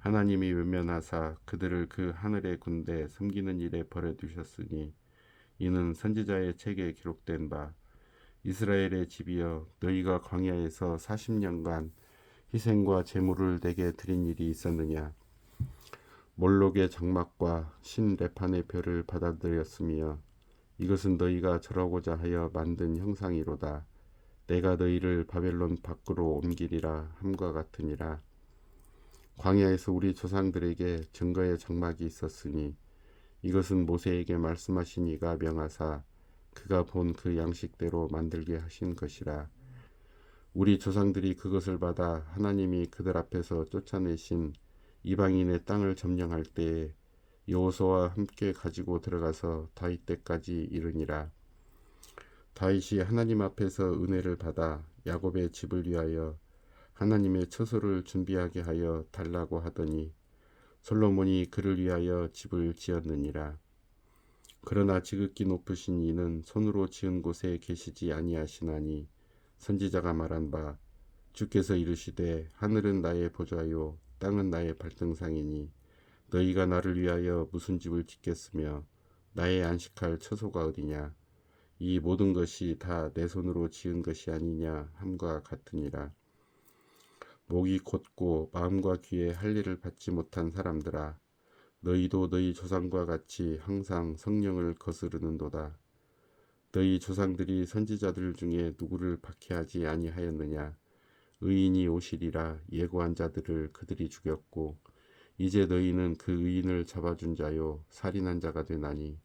하나님이 외면하사 그들을 그 하늘의 군대 섬기는 일에 버려두셨으니 이는 선지자의 책에 기록된 바 이스라엘의 집이여 너희가 광야에서 40년간 희생과 제물을 내게 드린 일이 있었느냐 몰록의 장막과 신 레판의 별을 받아들였으며 이것은 너희가 절하고자 하여 만든 형상이로다. 내가 너희를 바벨론 밖으로 옮기리라 함과 같으니라. 광야에서 우리 조상들에게 증거의 장막이 있었으니 이것은 모세에게 말씀하신 이가 명하사 그가 본 그 양식대로 만들게 하신 것이라. 우리 조상들이 그것을 받아 하나님이 그들 앞에서 쫓아내신 이방인의 땅을 점령할 때에 여호수아와 함께 가지고 들어가서 다윗 때까지 이르니라. 다윗이 하나님 앞에서 은혜를 받아 야곱의 집을 위하여 하나님의 처소를 준비하게 하여 달라고 하더니 솔로몬이 그를 위하여 집을 지었느니라. 그러나 지극히 높으신 이는 손으로 지은 곳에 계시지 아니하시나니 선지자가 말한 바 주께서 이르시되 하늘은 나의 보좌요 땅은 나의 발등상이니 너희가 나를 위하여 무슨 집을 짓겠으며 나의 안식할 처소가 어디냐? 이 모든 것이 다 내 손으로 지은 것이 아니냐 함과 같으니라. 목이 곧고 마음과 귀에 할 일을 받지 못한 사람들아, 너희도 너희 조상과 같이 항상 성령을 거스르는도다. 너희 조상들이 선지자들 중에 누구를 박해하지 아니하였느냐? 의인이 오시리라 예고한 자들을 그들이 죽였고, 이제 너희는 그 의인을 잡아준 자요 살인한 자가 되나니,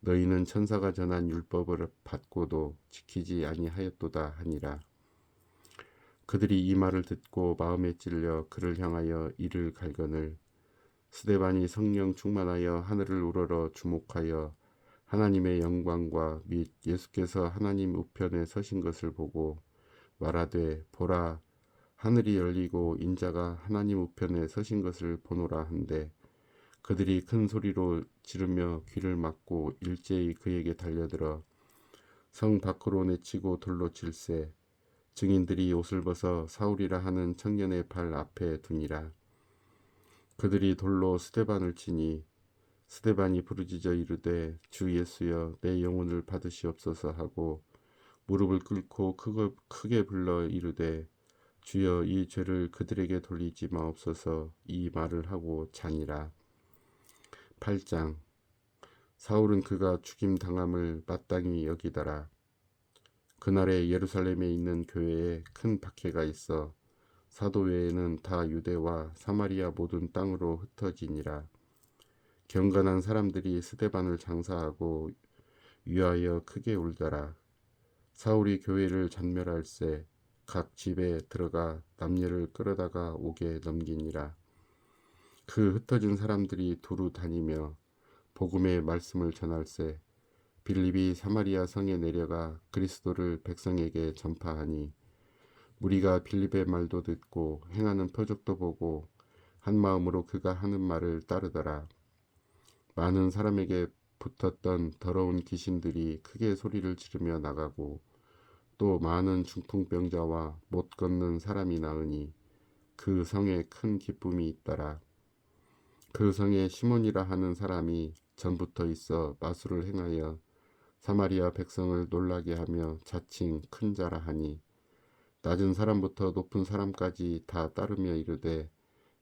너희는 천사가 전한 율법을 받고도 지키지 아니하였도다 하니라. 그들이 이 말을 듣고 마음에 찔려 그를 향하여 이를 갈거늘, 스데반이 성령 충만하여 하늘을 우러러 주목하여 하나님의 영광과 및 예수께서 하나님 우편에 서신 것을 보고 말하되, 보라, 하늘이 열리고 인자가 하나님 우편에 서신 것을 보노라 한데, 그들이 큰 소리로 지르며 귀를 막고 일제히 그에게 달려들어 성 밖으로 내치고 돌로 칠세, 증인들이 옷을 벗어 사울이라 하는 청년의 발 앞에 두니라. 그들이 돌로 스데반을 치니 스데반이 부르짖어 이르되, 주 예수여 내 영혼을 받으시옵소서 하고 무릎을 꿇고 크게 불러 이르되, 주여 이 죄를 그들에게 돌리지 마옵소서. 이 말을 하고 자니라. 8장. 사울은 그가 죽임 당함을 마땅히 여기더라. 그날에 예루살렘에 있는 교회에 큰 박해가 있어 사도 외에는 다 유대와 사마리아 모든 땅으로 흩어지니라. 경건한 사람들이 스데반을 장사하고 위하여 크게 울더라. 사울이 교회를 잔멸할새 각 집에 들어가 남녀를 끌어다가 옥에 넘기니라. 그 흩어진 사람들이 두루 다니며 복음의 말씀을 전할새 빌립이 사마리아 성에 내려가 그리스도를 백성에게 전파하니, 무리가 빌립의 말도 듣고 행하는 표적도 보고 한 마음으로 그가 하는 말을 따르더라. 많은 사람에게 붙었던 더러운 귀신들이 크게 소리를 지르며 나가고, 또 많은 중풍병자와 못 걷는 사람이 나으니 그 성에 큰 기쁨이 있더라. 그 성에 시몬이라 하는 사람이 전부터 있어 마술을 행하여 사마리아 백성을 놀라게 하며 자칭 큰 자라 하니, 낮은 사람부터 높은 사람까지 다 따르며 이르되,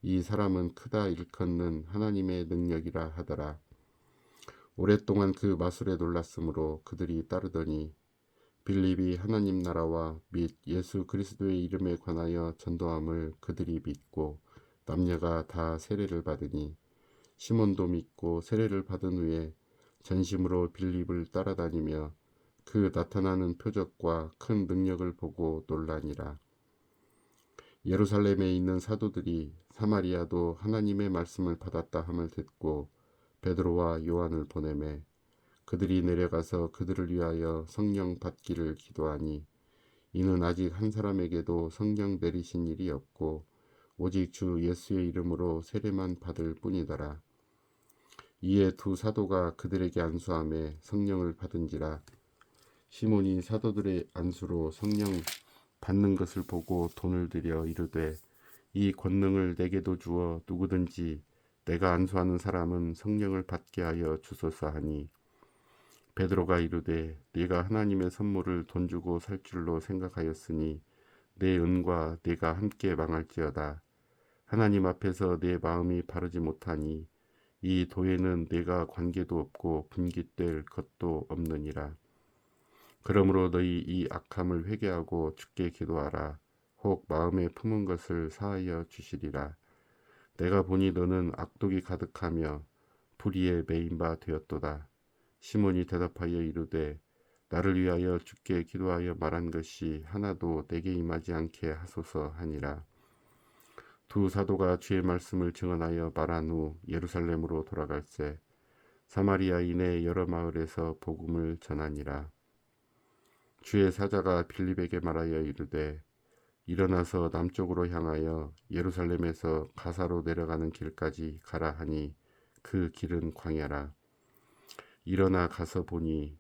이 사람은 크다 일컫는 하나님의 능력이라 하더라. 오랫동안 그 마술에 놀랐으므로 그들이 따르더니, 빌립이 하나님 나라와 및 예수 그리스도의 이름에 관하여 전도함을 그들이 믿고 남녀가 다 세례를 받으니, 시몬도 믿고 세례를 받은 후에 전심으로 빌립을 따라다니며 그 나타나는 표적과 큰 능력을 보고 놀라니라. 예루살렘에 있는 사도들이 사마리아도 하나님의 말씀을 받았다 함을 듣고 베드로와 요한을 보내매, 그들이 내려가서 그들을 위하여 성령 받기를 기도하니, 이는 아직 한 사람에게도 성령 내리신 일이 없고 오직 주 예수의 이름으로 세례만 받을 뿐이더라. 이에 두 사도가 그들에게 안수하며 성령을 받은지라. 시몬이 사도들의 안수로 성령 받는 것을 보고 돈을 들여 이르되, 이 권능을 내게도 주어 누구든지 내가 안수하는 사람은 성령을 받게 하여 주소서 하니, 베드로가 이르되, 네가 하나님의 선물을 돈 주고 살 줄로 생각하였으니 내 은과 네가 함께 망할지어다. 하나님 앞에서 내 마음이 바르지 못하니 이 도에는 네가 관계도 없고 분깃될 것도 없느니라. 그러므로 너희 이 악함을 회개하고 주께 기도하라. 혹 마음에 품은 것을 사하여 주시리라. 내가 보니 너는 악독이 가득하며 불의에 매인 바 되었도다. 시몬이 대답하여 이르되, 나를 위하여 주께 기도하여 말한 것이 하나도 내게 임하지 않게 하소서 하니라. 두 사도가 주의 말씀을 증언하여 말한 후 예루살렘으로 돌아갈새 사마리아 이내 여러 마을에서 복음을 전하니라. 주의 사자가 빌립에게 말하여 이르되, 일어나서 남쪽으로 향하여 예루살렘에서 가사로 내려가는 길까지 가라 하니, 그 길은 광야라. 일어나 가서 보니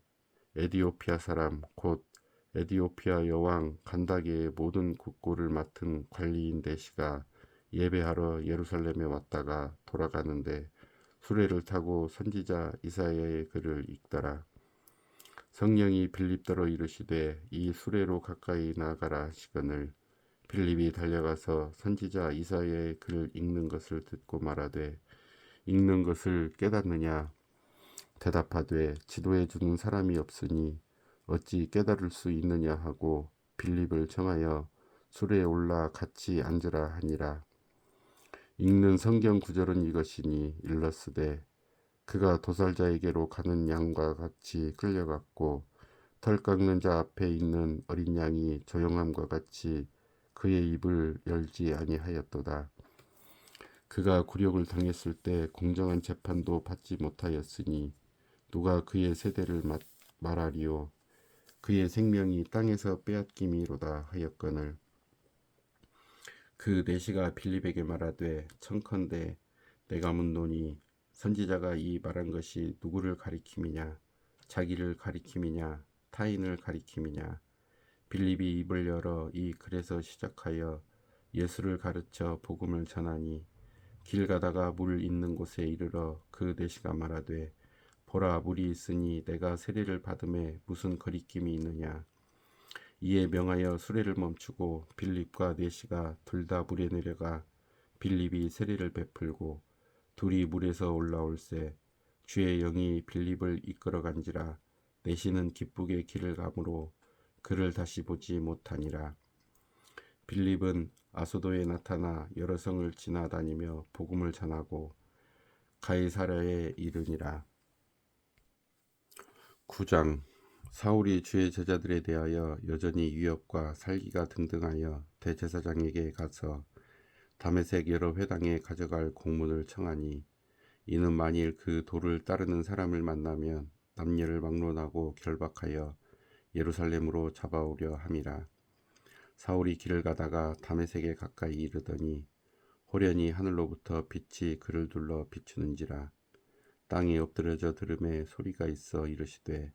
에디오피아 사람 곧 에디오피아 여왕 간다게의 모든 국고를 맡은 관리인 대시가 예배하러 예루살렘에 왔다가 돌아가는데 수레를 타고 선지자 이사야의 글을 읽더라. 성령이 빌립더러 이르시되 이 수레로 가까이 나가라 하시거늘 빌립이 달려가서 선지자 이사야의 글을 읽는 것을 듣고 말하되 읽는 것을 깨닫느냐 대답하되 지도해 주는 사람이 없으니 어찌 깨달을 수 있느냐 하고 빌립을 청하여 수레에 올라 같이 앉으라 하니라. 읽는 성경 구절은 이것이니 일러스되 그가 도살자에게로 가는 양과 같이 끌려갔고 털 깎는 자 앞에 있는 어린 양이 조용함과 같이 그의 입을 열지 아니하였도다. 그가 굴욕을 당했을 때 공정한 재판도 받지 못하였으니 누가 그의 세대를 말하리요. 그의 생명이 땅에서 빼앗김이로다 하였거늘 그 내시가 빌립에게 말하되 청컨대 내가 묻노니 선지자가 이 말한 것이 누구를 가리킴이냐 자기를 가리킴이냐 타인을 가리킴이냐 빌립이 입을 열어 이 글에서 시작하여 예수를 가르쳐 복음을 전하니 길 가다가 물 있는 곳에 이르러 그 내시가 말하되 보라 물이 있으니 내가 세례를 받음에 무슨 거리낌이 있느냐 이에 명하여 수레를 멈추고 빌립과 내시가 둘 다 물에 내려가 빌립이 세례를 베풀고 둘이 물에서 올라올새 주의 영이 빌립을 이끌어간지라 내시는 기쁘게 길을 가므로 그를 다시 보지 못하니라. 빌립은 아소도에 나타나 여러 성을 지나다니며 복음을 전하고 가이사랴에 이르니라. 9장 사울이 주의 제자들에 대하여 여전히 위협과 살기가 등등하여 대제사장에게 가서 다메섹 여러 회당에 가져갈 공문을 청하니 이는 만일 그 도를 따르는 사람을 만나면 남녀를 막론하고 결박하여 예루살렘으로 잡아오려 함이라. 사울이 길을 가다가 다메섹에 가까이 이르더니 호련히 하늘로부터 빛이 그를 둘러 비추는지라. 땅에 엎드려져 들음에 소리가 있어 이르시되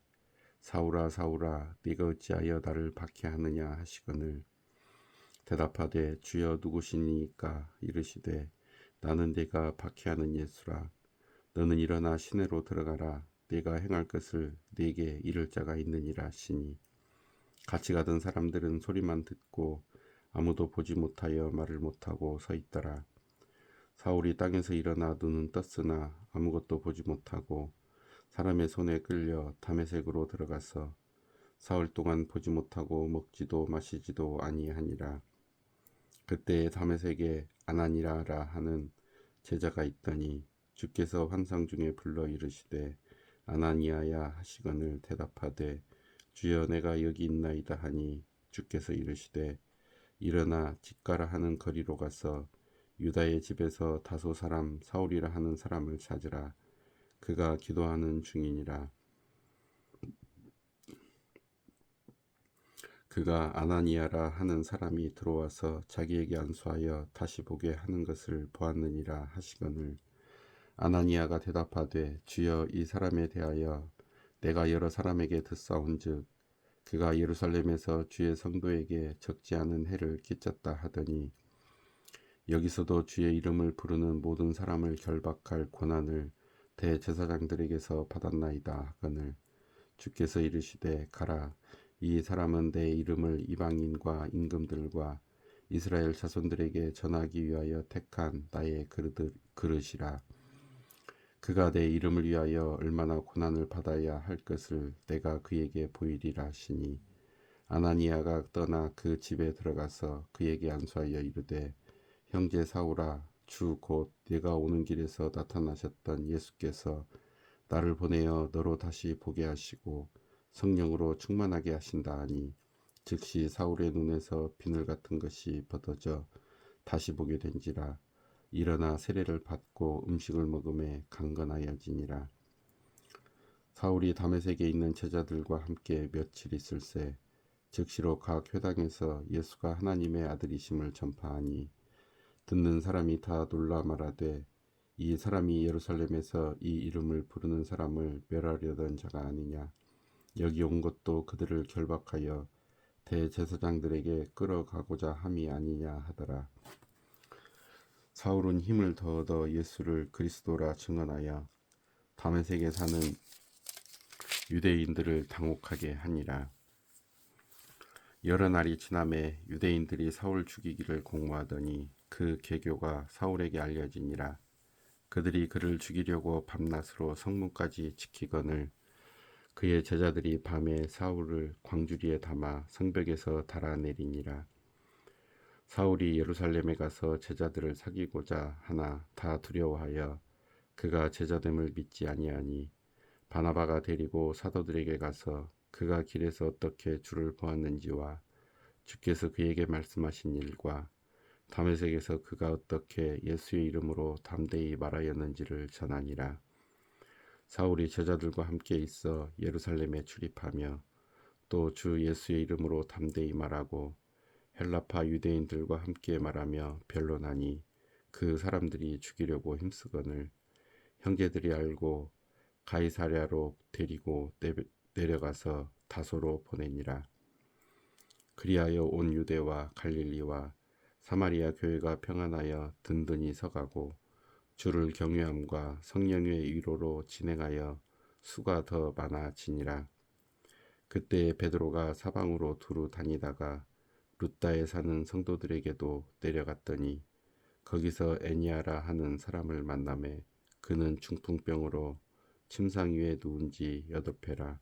사울아 사울아 네가 어찌하여 나를 박해하느냐 하시거늘 대답하되 주여 누구시니까 이르시되 나는 네가 박해하는 예수라. 너는 일어나 시내로 들어가라. 네가 행할 것을 네게 이를 자가 있느니라 하시니 같이 가던 사람들은 소리만 듣고 아무도 보지 못하여 말을 못하고 서 있더라. 사울이 땅에서 일어나 눈은 떴으나 아무것도 보지 못하고 사람의 손에 끌려 다메섹으로 들어가서 사흘 동안 보지 못하고 먹지도 마시지도 아니하니라. 그때 다메섹에 아나니라라 하는 제자가 있더니 주께서 환상 중에 불러 이르시되 아나니아야 하시거늘 대답하되 주여 내가 여기 있나이다 하니 주께서 이르시되 일어나 집가라 하는 거리로 가서 유다의 집에서 다소 사람 사울이라 하는 사람을 찾으라. 그가 기도하는 중이니라. 그가 아나니아라 하는 사람이 들어와서 자기에게 안수하여 다시 보게 하는 것을 보았느니라 하시거늘 아나니아가 대답하되 주여 이 사람에 대하여 내가 여러 사람에게 듣사온즉 그가 예루살렘에서 주의 성도에게 적지 않은 해를 끼쳤다 하더니 여기서도 주의 이름을 부르는 모든 사람을 결박할 권한을 대제사장들에게서 받았나이다 하거늘 주께서 이르시되 가라. 이 사람은 내 이름을 이방인과 임금들과 이스라엘 자손들에게 전하기 위하여 택한 나의 그릇이라. 그가 내 이름을 위하여 얼마나 고난을 받아야 할 것을 내가 그에게 보이리라 하시니 아나니아가 떠나 그 집에 들어가서 그에게 안수하여 이르되 형제 사울아 주 곧 네가 오는 길에서 나타나셨던 예수께서 나를 보내어 너로 다시 보게 하시고 성령으로 충만하게 하신다 하니 즉시 사울의 눈에서 비늘 같은 것이 벗어져 다시 보게 된지라. 일어나 세례를 받고 음식을 먹음에 강건하여지니라. 사울이 다메섹에 있는 제자들과 함께 며칠 있을새 즉시로 각 회당에서 예수가 하나님의 아들이심을 전파하니 듣는 사람이 다 놀라 말하되 이 사람이 예루살렘에서 이 이름을 부르는 사람을 멸하려던 자가 아니냐. 여기 온 것도 그들을 결박하여 대제사장들에게 끌어가고자 함이 아니냐 하더라. 사울은 힘을 더 얻어 예수를 그리스도라 증언하여 다메섹에 사는 유대인들을 당혹하게 하니라. 여러 날이 지남에 유대인들이 사울 죽이기를 공모하더니 그 계교가 사울에게 알려지니라. 그들이 그를 죽이려고 밤낮으로 성문까지 지키거늘 그의 제자들이 밤에 사울을 광주리에 담아 성벽에서 달아내리니라. 사울이 예루살렘에 가서 제자들을 사귀고자 하나 다 두려워하여 그가 제자됨을 믿지 아니하니 바나바가 데리고 사도들에게 가서 그가 길에서 어떻게 주를 보았는지와 주께서 그에게 말씀하신 일과 다메섹에서 그가 어떻게 예수의 이름으로 담대히 말하였는지를 전하니라. 사울이 제자들과 함께 있어 예루살렘에 출입하며 또 주 예수의 이름으로 담대히 말하고 헬라파 유대인들과 함께 말하며 변론하니 그 사람들이 죽이려고 힘쓰거늘 형제들이 알고 가이사랴로 데리고 내려가서 다소로 보내니라. 그리하여 온 유대와 갈릴리와 사마리아 교회가 평안하여 든든히 서가고 주를 경외함과 성령의 위로로 진행하여 수가 더 많아지니라. 그때 베드로가 사방으로 두루 다니다가 루다에 사는 성도들에게도 내려갔더니 거기서 애니아라 하는 사람을 만나매 그는 중풍병으로 침상 위에 누운 지 8회라.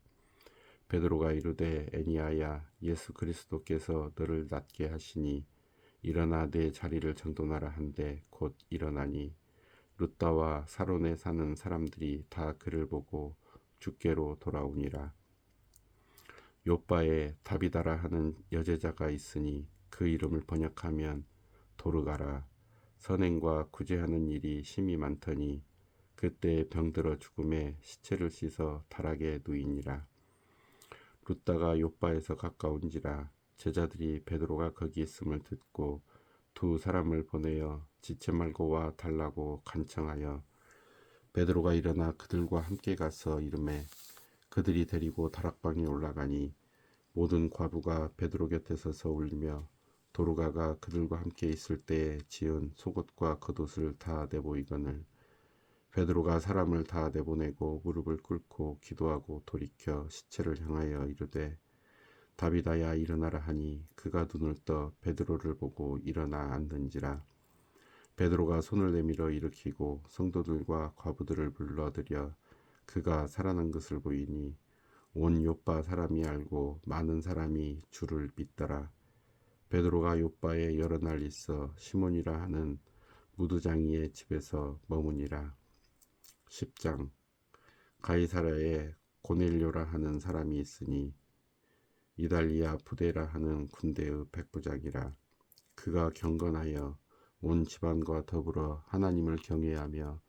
베드로가 이르되 애니아야 예수 그리스도께서 너를 낫게 하시니 일어나 내 자리를 정돈하라 한데 곧 일어나니 루다와 사론에 사는 사람들이 다 그를 보고 주께로 돌아오니라. 요바에 다비다라 하는 여제자가 있으니 그 이름을 번역하면 도르가라. 선행과 구제하는 일이 심히 많더니 그때 병들어 죽음에 시체를 씻어 다락에 누이니라. 루다가 요바에서 가까운지라 제자들이 베드로가 거기 있음을 듣고 두 사람을 보내어 지체 말고 와 달라고 간청하여 베드로가 일어나 그들과 함께 가서 이르매 그들이 데리고 다락방에 올라가니 모든 과부가 베드로 곁에 서서 울며 도르가가 그들과 함께 있을 때에 지은 속옷과 겉옷을 다 내보이거늘 베드로가 사람을 다 내보내고 무릎을 꿇고 기도하고 돌이켜 시체를 향하여 이르되 다비다야 일어나라 하니 그가 눈을 떠 베드로를 보고 일어나 앉는지라. 베드로가 손을 내밀어 일으키고 성도들과 과부들을 불러들여 그가 살아난 것을 보이니 온 요빠 사람이 알고 많은 사람이 주를 믿더라. 베드로가 요빠에 여러 날 있어 시몬이라 하는 무두장이의 집에서 머무니라. 10장. 가이사랴에 고넬료라 하는 사람이 있으니 이달리아 부대라 하는 군대의 백부장이라. 그가 경건하여 온 집안과 더불어 하나님을 경외하며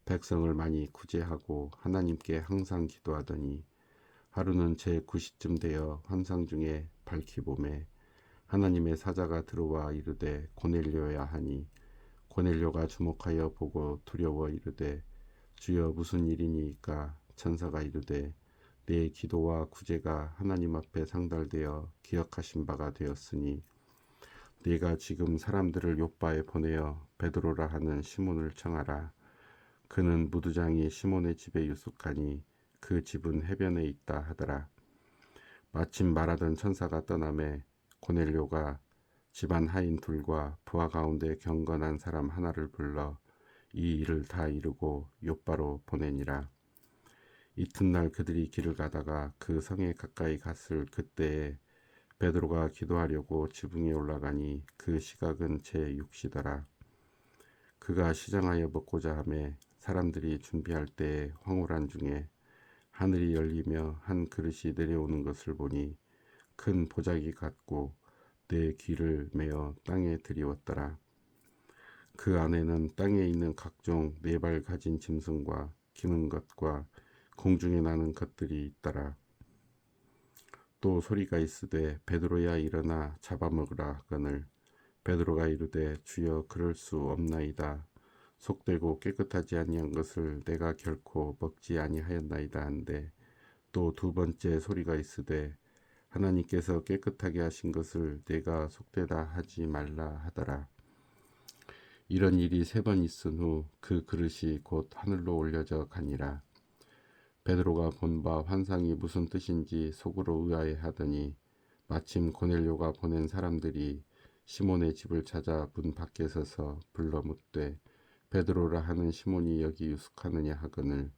백성을 많이 구제하고 하나님께 항상 기도하더니 하루는 제9시쯤 되어 환상 중에 밝히 보매 하나님의 사자가 들어와 이르되 고넬료야 하니 고넬료가 주목하여 보고 두려워 이르되 주여 무슨 일이니까. 천사가 이르되 내 기도와 구제가 하나님 앞에 상달되어 기억하신 바가 되었으니 네가 지금 사람들을 요바에 보내어 베드로라 하는 시몬을 청하라. 그는 무두장이 시몬의 집에 유숙하니 그 집은 해변에 있다 하더라. 마침 말하던 천사가 떠나매 고넬료가 집안 하인 둘과 부하 가운데 경건한 사람 하나를 불러 이 일을 다 이루고 요바로 보내니라. 이튿날 그들이 길을 가다가 그 성에 가까이 갔을 그때에 베드로가 기도하려고 지붕에 올라가니 그 시각은 제6시더라. 그가 시장하여 먹고자 하매 사람들이 준비할 때에 황홀한 중에 하늘이 열리며 한 그릇이 내려오는 것을 보니 큰 보자기 같고 내 귀를 메어 땅에 들이웠더라. 그 안에는 땅에 있는 각종 4발 가진 짐승과 기는 것과 공중에 나는 것들이 있더라. 또 소리가 있으되 베드로야 일어나 잡아먹으라 하거늘 베드로가 이르되 주여 그럴 수 없나이다. 속되고 깨끗하지 아니한 것을 내가 결코 먹지 아니하였나이다 한데 또 두 번째 소리가 있으되 하나님께서 깨끗하게 하신 것을 내가 속되다 하지 말라 하더라. 이런 일이 3번 있은 후 그 그릇이 곧 하늘로 올려져 가니라. 베드로가 본 바 환상이 무슨 뜻인지 속으로 의아해하더니 마침 고넬료가 보낸 사람들이 시몬의 집을 찾아 문 밖에 서서 불러 묻되 베드로라 하는 시몬이 여기 유숙하느냐 하거늘.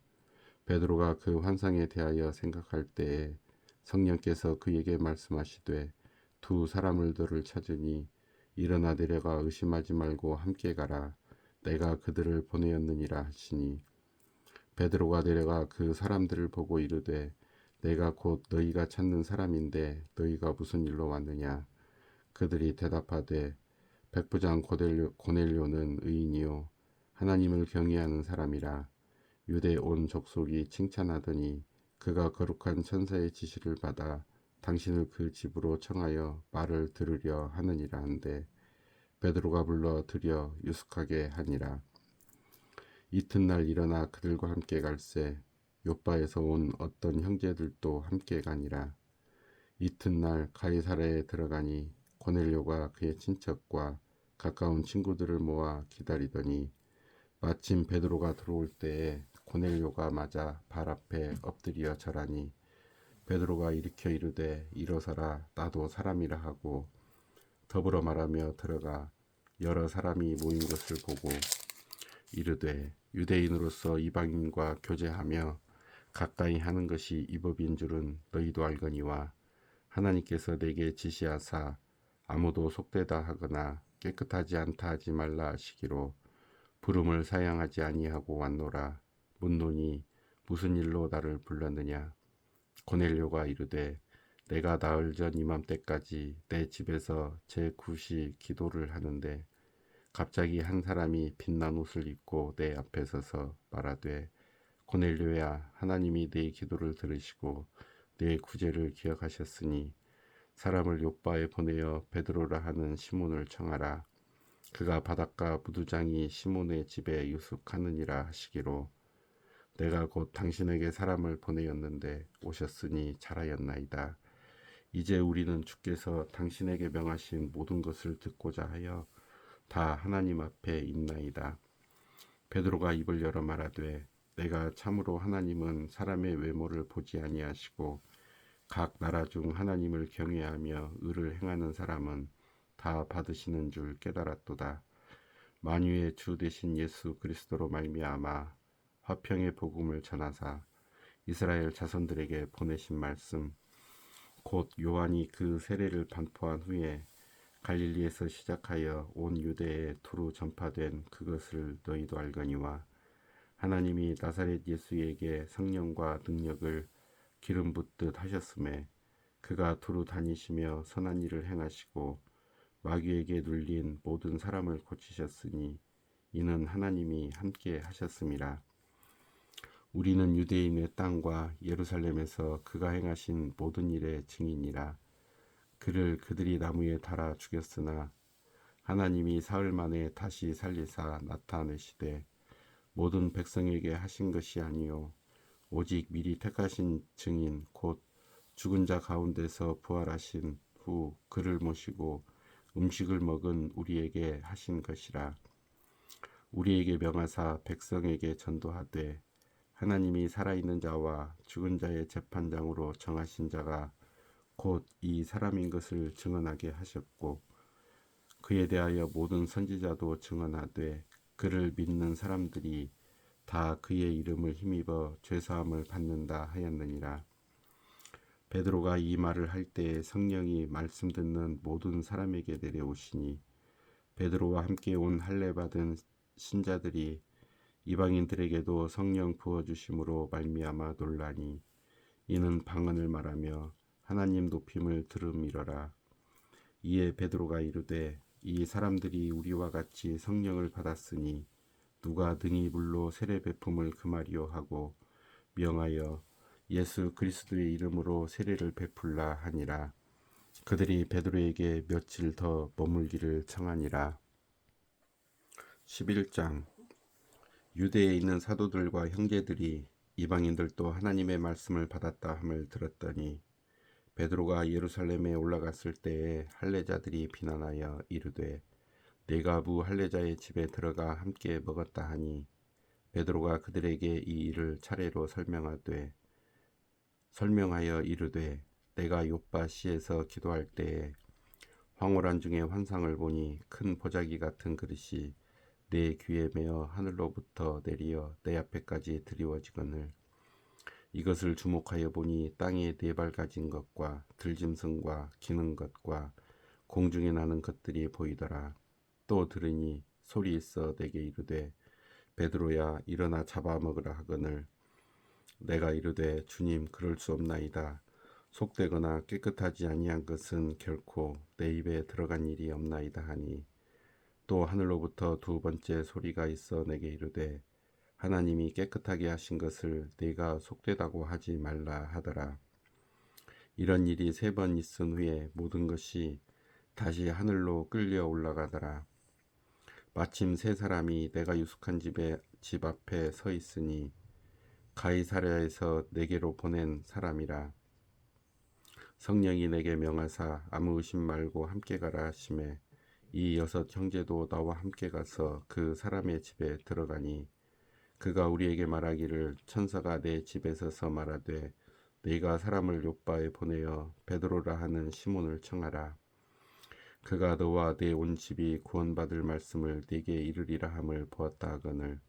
베드로가 그 환상에 대하여 생각할 때에 성령께서 그에게 말씀하시되 두 사람을 너를 찾으니 일어나 내려가 의심하지 말고 함께 가라. 내가 그들을 보내었느니라 하시니 베드로가 내려가 그 사람들을 보고 이르되 내가 곧 너희가 찾는 사람인데 너희가 무슨 일로 왔느냐. 그들이 대답하되 백부장 고넬료는 의인이요 하나님을 경외하는 사람이라. 유대 온 족속이 칭찬하더니 그가 거룩한 천사의 지시를 받아 당신을 그 집으로 청하여 말을 들으려 하느니라 한데 베드로가 불러 들여 유숙하게 하니라. 이튿날 일어나 그들과 함께 갈새 욥바에서 온 어떤 형제들도 함께 가니라. 이튿날 가이사랴에 들어가니 고넬료가 그의 친척과 가까운 친구들을 모아 기다리더니 마침 베드로가 들어올 때에 고넬료가 맞아 발 앞에 엎드려 절하니 베드로가 일으켜 이르되 일어서라 나도 사람이라 하고 더불어 말하며 들어가 여러 사람이 모인 것을 보고 이르되 유대인으로서 이방인과 교제하며 가까이 하는 것이 이 법인 줄은 너희도 알거니와 하나님께서 내게 지시하사 아무도 속되다 하거나 깨끗하지 않다 하지 말라 하시기로 부름을 사양하지 아니하고 왔노라. 묻노니 무슨 일로 나를 불렀느냐. 고넬료가 이르되 내가 나흘 전 이맘때까지 내 집에서 제 굿이 기도를 하는데 갑자기 한 사람이 빛난 옷을 입고 내 앞에 서서 말하되 고넬료야 하나님이 네 기도를 들으시고 네 구제를 기억하셨으니 사람을 욥바에 보내어 베드로라 하는 시몬을 청하라. 그가 바닷가 무두장이 시몬의 집에 유숙하느니라 하시기로 내가 곧 당신에게 사람을 보내었는데 오셨으니 잘하였나이다. 이제 우리는 주께서 당신에게 명하신 모든 것을 듣고자 하여 다 하나님 앞에 있나이다. 베드로가 입을 열어 말하되 내가 참으로 하나님은 사람의 외모를 보지 아니하시고 각 나라 중 하나님을 경외하며 의를 행하는 사람은 다 받으시는 줄 깨달았도다. 만유의 주 되신 예수 그리스도로 말미암아 화평의 복음을 전하사 이스라엘 자손들에게 보내신 말씀 곧 요한이 그 세례를 반포한 후에 갈릴리에서 시작하여 온 유대에 두루 전파된 그것을 너희도 알거니와 하나님이 나사렛 예수에게 성령과 능력을 기름 붓듯 하셨음에 그가 두루 다니시며 선한 일을 행하시고 마귀에게 눌린 모든 사람을 고치셨으니 이는 하나님이 함께 하셨음이라. 우리는 유대인의 땅과 예루살렘에서 그가 행하신 모든 일의 증인이라. 그를 그들이 나무에 달아 죽였으나 하나님이 사흘 만에 다시 살리사 나타내시되 모든 백성에게 하신 것이 아니요 오직 미리 택하신 증인 곧 죽은 자 가운데서 부활하신 후 그를 모시고 음식을 먹은 우리에게 하신 것이라. 우리에게 명하사 백성에게 전도하되 하나님이 살아있는 자와 죽은 자의 재판장으로 정하신 자가 곧 이 사람인 것을 증언하게 하셨고 그에 대하여 모든 선지자도 증언하되 그를 믿는 사람들이 다 그의 이름을 힘입어 죄사함을 받는다 하였느니라. 베드로가 이 말을 할 때에 성령이 말씀 듣는 모든 사람에게 내려오시니 베드로와 함께 온 할례 받은 신자들이 이방인들에게도 성령 부어주심으로 말미암아 놀라니 이는 방언을 말하며 하나님 높임을 들음이러라. 이에 베드로가 이르되 이 사람들이 우리와 같이 성령을 받았으니 누가 능히 물로 세례 베품을 금하리요 하고 명하여 예수 그리스도의 이름으로 세례를 베풀라 하니라. 그들이 베드로에게 며칠 더 머물기를 청하니라. 11장 유대에 있는 사도들과 형제들이 이방인들도 하나님의 말씀을 받았다 함을 들었더니 베드로가 예루살렘에 올라갔을 때에 할례자들이 비난하여 이르되 내가 무할례자의 집에 들어가 함께 먹었다 하니 베드로가 그들에게 이 일을 차례로 설명하여 이르되 내가 요빠시에서 기도할 때에 황홀한 중에 환상을 보니 큰 보자기 같은 그릇이 내 귀에 매어 하늘로부터 내리어 내 앞에까지 드리워지거늘 이것을 주목하여 보니 땅에 네 발 가진 것과 들짐승과 기는 것과 공중에 나는 것들이 보이더라. 또 들으니 소리 있어 내게 이르되 베드로야 일어나 잡아먹으라 하거늘 내가 이르되 주님 그럴 수 없나이다. 속되거나 깨끗하지 아니한 것은 결코 내 입에 들어간 일이 없나이다 하니 또 하늘로부터 두 번째 소리가 있어 내게 이르되 하나님이 깨끗하게 하신 것을 네가 속되다고 하지 말라 하더라. 이런 일이 3번 있은 후에 모든 것이 다시 하늘로 끌려 올라가더라. 마침 3사람이 내가 유숙한 집 앞에 서 있으니 가이사랴에서 내게로 보낸 사람이라. 성령이 내게 명하사 아무 의심 말고 함께 가라 하시매 이 6 형제도 나와 함께 가서 그 사람의 집에 들어가니 그가 우리에게 말하기를 천사가 내 집에 서서 말하되 네가 사람을 요빠에 보내어 베드로라 하는 시몬을 청하라. 그가 너와 내 온 집이 구원받을 말씀을 네게 이르리라 함을 보았다 하거늘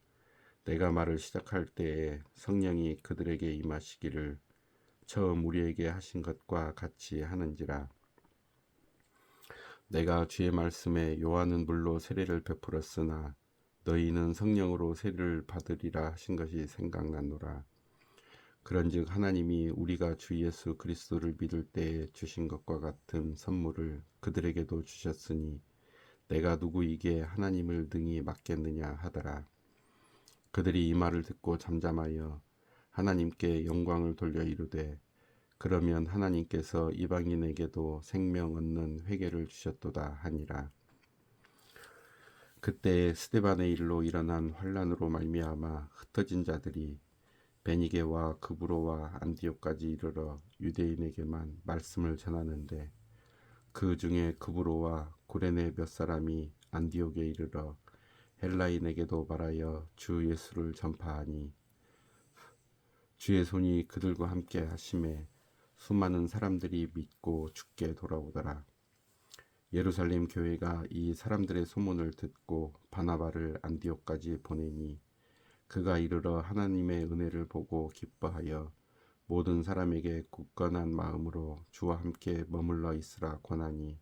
내가 말을 시작할 때에 성령이 그들에게 임하시기를 처음 우리에게 하신 것과 같이 하는지라. 내가 주의 말씀에 요한은 물로 세례를 베풀었으나 너희는 성령으로 세례를 받으리라 하신 것이 생각나노라. 그런즉 하나님이 우리가 주 예수 그리스도를 믿을 때에 주신 것과 같은 선물을 그들에게도 주셨으니 내가 누구에게 하나님을 능히 맡겠느냐 하더라. 그들이 이 말을 듣고 잠잠하여 하나님께 영광을 돌려 이르되 그러면 하나님께서 이방인에게도 생명 얻는 회개를 주셨도다 하니라. 그때 스데반의 일로 일어난 환란으로 말미암아 흩어진 자들이 베니게와 그브로와 안디옥까지 이르러 유대인에게만 말씀을 전하는데 그 중에 그브로와 구레네 몇 사람이 안디옥에 이르러 헬라인에게도 말하여 주 예수를 전파하니 주의 손이 그들과 함께 하심에 수많은 사람들이 믿고 주께 돌아오더라. 예루살렘 교회가 이 사람들의 소문을 듣고 바나바를 안디옥까지 보내니 그가 이르러 하나님의 은혜를 보고 기뻐하여 모든 사람에게 굳건한 마음으로 주와 함께 머물러 있으라 권하니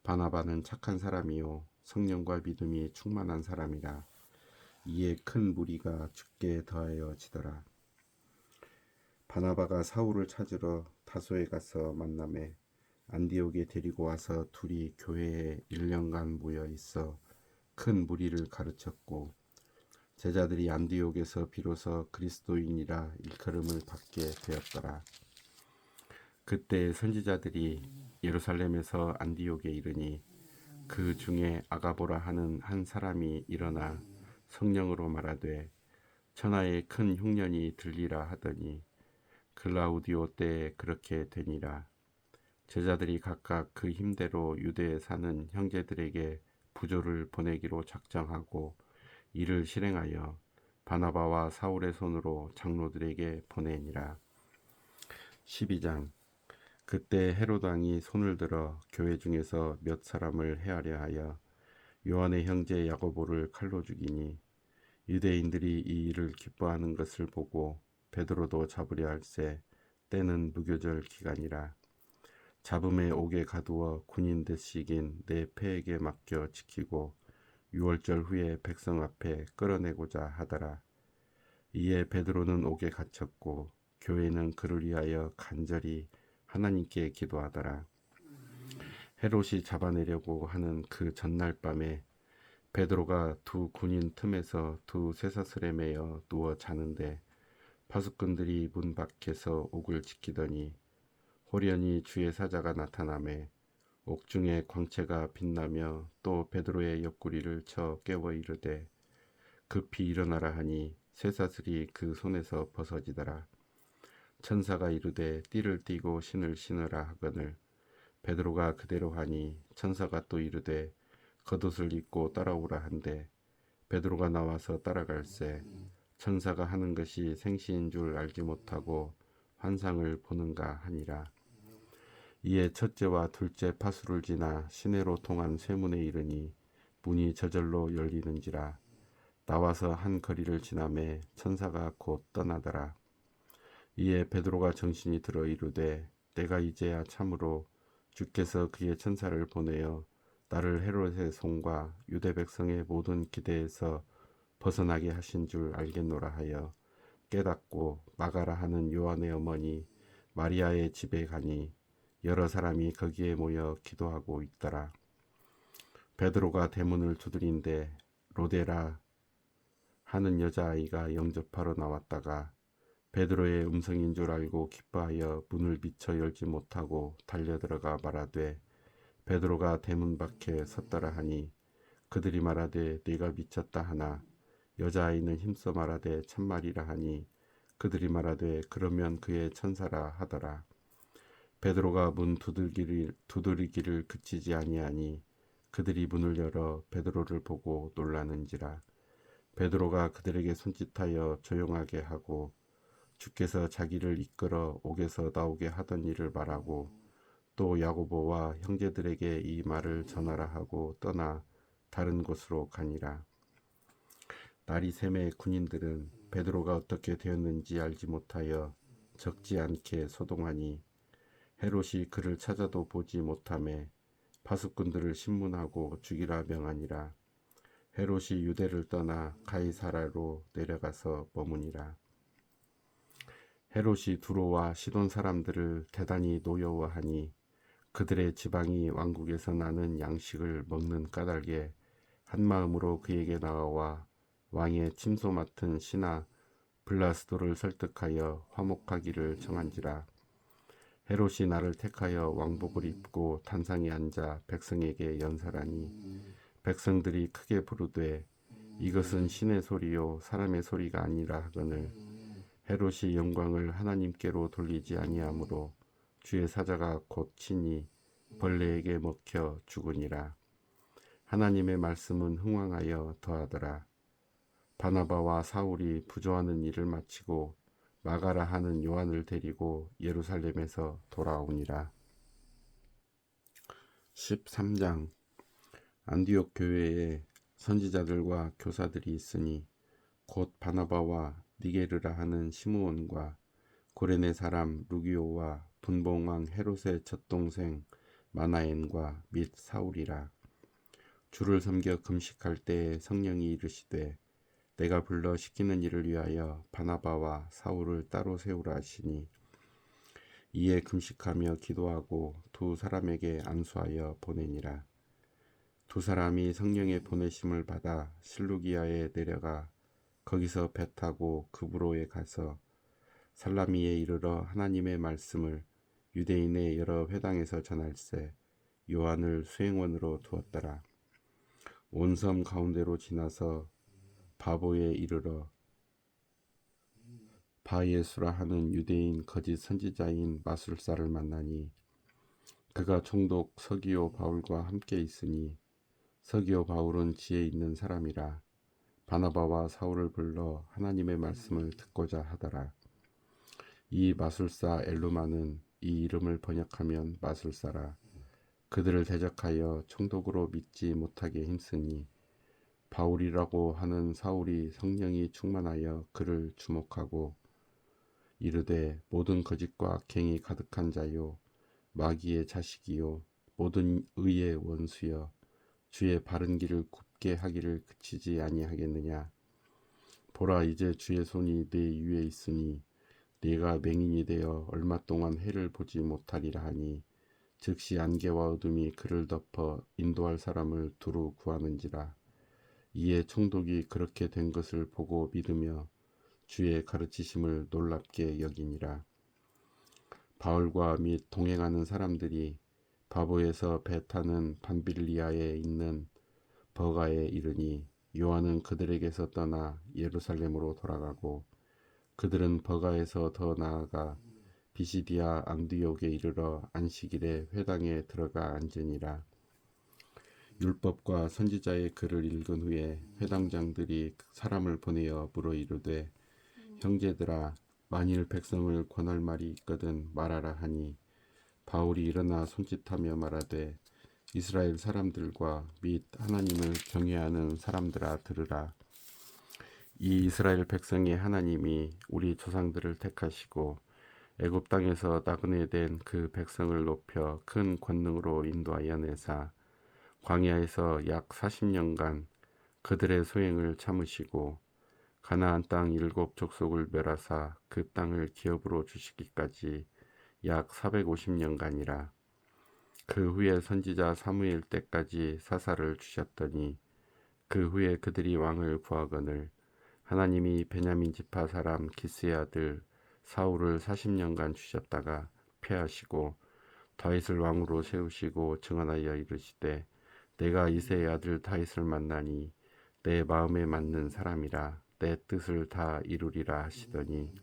바나바는 착한 사람이요 성령과 믿음이 충만한 사람이라. 이에 큰 무리가 주께 더하여지더라. 바나바가 사울을 찾으러 다소에 가서 만나매 안디옥에 데리고 와서 둘이 교회에 1년간 모여 있어 큰 무리를 가르쳤고 제자들이 안디옥에서 비로소 그리스도인이라 일컬음을 받게 되었더라. 그때 선지자들이 예루살렘에서 안디옥에 이르니 그 중에 아가보라 하는 한 사람이 일어나 성령으로 말하되 천하에 큰 흉년이 들리라 하더니 글라우디오 때에 그렇게 되니라. 제자들이 각각 그 힘대로 유대에 사는 형제들에게 부조를 보내기로 작정하고 이를 실행하여 바나바와 사울의 손으로 장로들에게 보내니라. 12장. 그때 헤롯 왕이 손을 들어 교회 중에서 몇 사람을 해하려 하여 요한의 형제 야고보를 칼로 죽이니 유대인들이 이 일을 기뻐하는 것을 보고 베드로도 잡으려 할세 때는 무교절 기간이라. 잡음에 옥에 가두어 군인 듯이 이긴 내 패에게 맡겨 지키고 6월절 후에 백성 앞에 끌어내고자 하더라. 이에 베드로는 옥에 갇혔고 교회는 그를 위하여 간절히 하나님께 기도하더라. 헤롯이 잡아내려고 하는 그 전날 밤에 베드로가 두 군인 틈에서 두 쇠사슬에 매여 누워 자는데 파수꾼들이 문 밖에서 옥을 지키더니 호련히 주의 사자가 나타나매 옥중에 광채가 빛나며 또 베드로의 옆구리를 쳐 깨워 이르되 급히 일어나라 하니 쇠사슬이 그 손에서 벗어지더라. 천사가 이르되 띠를 띠고 신을 신으라 하거늘 베드로가 그대로 하니 천사가 또 이르되 겉옷을 입고 따라오라 한데 베드로가 나와서 따라갈새 천사가 하는 것이 생시인 줄 알지 못하고 환상을 보는가 하니라. 이에 첫째와 둘째 파수를 지나 시내로 통한 쇠문에 이르니 문이 저절로 열리는지라. 나와서 한 거리를 지나매 천사가 곧 떠나더라. 이에 베드로가 정신이 들어 이르되 내가 이제야 참으로 주께서 그의 천사를 보내어 나를 헤롯의 손과 유대 백성의 모든 기대에서 벗어나게 하신 줄 알겠노라 하여 깨닫고 마가라 하는 요한의 어머니 마리아의 집에 가니 여러 사람이 거기에 모여 기도하고 있더라. 베드로가 대문을 두드린데 로데라 하는 여자아이가 영접하러 나왔다가 베드로의 음성인 줄 알고 기뻐하여 문을 미처 열지 못하고 달려들어가 말하되 베드로가 대문 밖에 섰더라 하니 그들이 말하되 네가 미쳤다 하나 여자아이는 힘써 말하되 참말이라 하니 그들이 말하되 그러면 그의 천사라 하더라. 베드로가 문 두드리기를 그치지 아니하니 그들이 문을 열어 베드로를 보고 놀라는지라. 베드로가 그들에게 손짓하여 조용하게 하고 주께서 자기를 이끌어 옥에서 나오게 하던 일을 말하고 또 야고보와 형제들에게 이 말을 전하라 하고 떠나 다른 곳으로 가니라. 날이 새매 군인들은 베드로가 어떻게 되었는지 알지 못하여 적지 않게 소동하니 헤롯이 그를 찾아도 보지 못하매 파수꾼들을 신문하고 죽이라 명하니라. 헤롯이 유대를 떠나 가이사라로 내려가서 머무니라. 헤롯이 두로와 시돈 사람들을 대단히 노여워하니 그들의 지방이 왕국에서 나는 양식을 먹는 까닭에 한마음으로 그에게 나와 왕의 침소 맡은 신하 블라스도를 설득하여 화목하기를 정한지라. 헤롯이 나를 택하여 왕복을 입고 단상에 앉아 백성에게 연설하니 백성들이 크게 부르되 이것은 신의 소리요 사람의 소리가 아니라 하거늘 헤롯이 영광을 하나님께로 돌리지 아니하므로 주의 사자가 곧 친히 벌레에게 먹혀 죽으니라. 하나님의 말씀은 흥왕하여 더하더라. 바나바와 사울이 부조하는 일을 마치고 마가라 하는 요한을 데리고 예루살렘에서 돌아오니라. 13장. 안디옥 교회에 선지자들과 교사들이 있으니 곧 바나바와 니게르라 하는 시므온과 고레네 사람 루기오와 분봉왕 헤롯의 젖동생 마나엔과 및 사울이라. 주를 섬겨 금식할 때에 성령이 이르시되 내가 불러 시키는 일을 위하여 바나바와 사울을 따로 세우라 하시니 이에 금식하며 기도하고 두 사람에게 안수하여 보내니라. 두 사람이 성령의 보내심을 받아 실루기아에 내려가 거기서 배 타고 그브로에 가서 살라미에 이르러 하나님의 말씀을 유대인의 여러 회당에서 전할세 요한을 수행원으로 두었더라. 온 섬 가운데로 지나서 바보에 이르러 바예수라 하는 유대인 거짓 선지자인 마술사를 만나니 그가 총독 서기오 바울과 함께 있으니 서기오 바울은 지혜 있는 사람이라. 바나바와 사울을 불러 하나님의 말씀을 듣고자 하더라. 이 마술사 엘루마는 이 이름을 번역하면 마술사라. 그들을 대적하여 총독으로 믿지 못하게 힘쓰니 바울이라고 하는 사울이 성령이 충만하여 그를 주목하고 이르되 모든 거짓과 악행이 가득한 자요 마귀의 자식이요 모든 의의 원수여 주의 바른 길을 굽게 하기를 그치지 아니하겠느냐. 보라 이제 주의 손이 네 위에 있으니 네가 맹인이 되어 얼마 동안 해를 보지 못하리라 하니 즉시 안개와 어둠이 그를 덮어 인도할 사람을 두루 구하는지라. 이에 총독이 그렇게 된 것을 보고 믿으며 주의 가르치심을 놀랍게 여기니라. 바울과 및 동행하는 사람들이 바보에서 배 타는 밤빌리아에 있는 버가에 이르니 요한은 그들에게서 떠나 예루살렘으로 돌아가고 그들은 버가에서 더 나아가 비시디아 안디옥에 이르러 안식일에 회당에 들어가 앉으니라. 율법과 선지자의 글을 읽은 후에 회당장들이 사람을 보내어 물어 이르되 형제들아 만일 백성을 권할 말이 있거든 말하라 하니 바울이 일어나 손짓하며 말하되 이스라엘 사람들과 및 하나님을 경외하는 사람들아 들으라. 이 이스라엘 백성의 하나님이 우리 조상들을 택하시고 애굽 땅에서 나그네 된 그 백성을 높여 큰 권능으로 인도하여 내사 광야에서 약 40년간 그들의 소행을 참으시고 가나안 땅 7족속을 멸하사 그 땅을 기업으로 주시기까지 약 450년간이라. 그 후에 선지자 사무엘 때까지 사사를 주셨더니 그 후에 그들이 왕을 구하거늘 하나님이 베냐민 지파 사람 기스의 아들 사울을 40년간 주셨다가 패하시고 다윗을 왕으로 세우시고 증언하여 이르시되 내가 이새의 아들 다윗을 만나니 내 마음에 맞는 사람이라 내 뜻을 다 이루리라 하시더니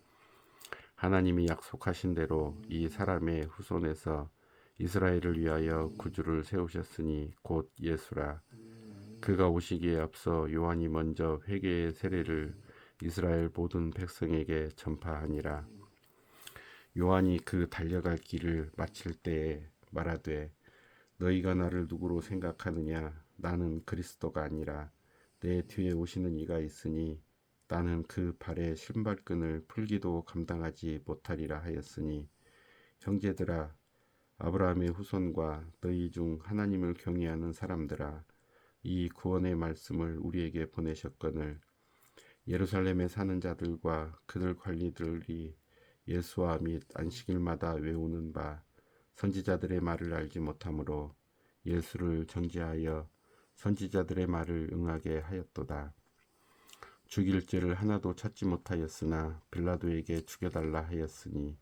하나님이 약속하신 대로 이 사람의 후손에서 이스라엘을 위하여 구주를 세우셨으니 곧 예수라. 그가 오시기에 앞서 요한이 먼저 회개의 세례를 이스라엘 모든 백성에게 전파하니라. 요한이 그 달려갈 길을 마칠 때에 말하되 너희가 나를 누구로 생각하느냐 나는 그리스도가 아니라 내 뒤에 오시는 이가 있으니 나는 그 발의 신발끈을 풀기도 감당하지 못하리라 하였으니 형제들아 아브라함의 후손과 너희 중 하나님을 경외하는 사람들아 이 구원의 말씀을 우리에게 보내셨거늘 예루살렘에 사는 자들과 그들 관리들이 예수와 및 안식일마다 외우는 바 선지자들의 말을 알지 못하므로 예수를 정죄하여 선지자들의 말을 응하게 하였도다. 죽일 죄를 하나도 찾지 못하였으나 빌라도에게 죽여달라 하였으니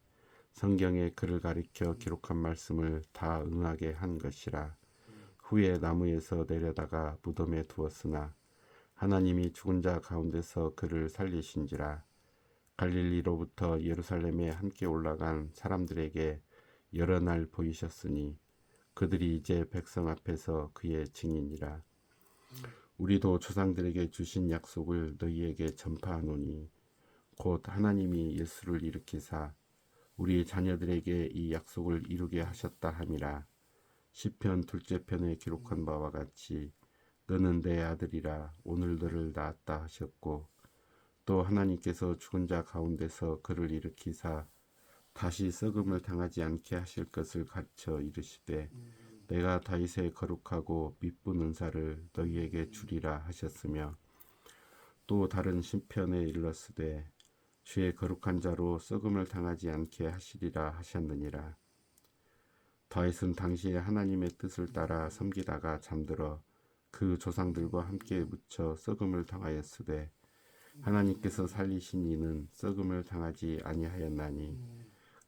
성경에 그를 가리켜 기록한 말씀을 다 응하게 한 것이라. 후에 나무에서 내려다가 무덤에 두었으나 하나님이 죽은 자 가운데서 그를 살리신지라. 갈릴리로부터 예루살렘에 함께 올라간 사람들에게 여러 날 보이셨으니 그들이 이제 백성 앞에서 그의 증인이라. 우리도 조상들에게 주신 약속을 너희에게 전파하노니 곧 하나님이 예수를 일으키사 우리 자녀들에게 이 약속을 이루게 하셨다 함이라. 시편 둘째 편에 기록한 바와 같이 너는 내 아들이라 오늘 너를 낳았다 하셨고 또 하나님께서 죽은 자 가운데서 그를 일으키사 다시 썩음을 당하지 않게 하실 것을 가르쳐 이르시되 내가 다윗의 거룩하고 미쁜 은사를 너희에게 주리라 하셨으며 또 다른 시편에 일렀으되 주의 거룩한 자로 썩음을 당하지 않게 하시리라 하셨느니라. 다윗은 당시에 하나님의 뜻을 따라 섬기다가 잠들어 그 조상들과 함께 묻혀 썩음을 당하였으되 하나님께서 살리신 이는 썩음을 당하지 아니하였나니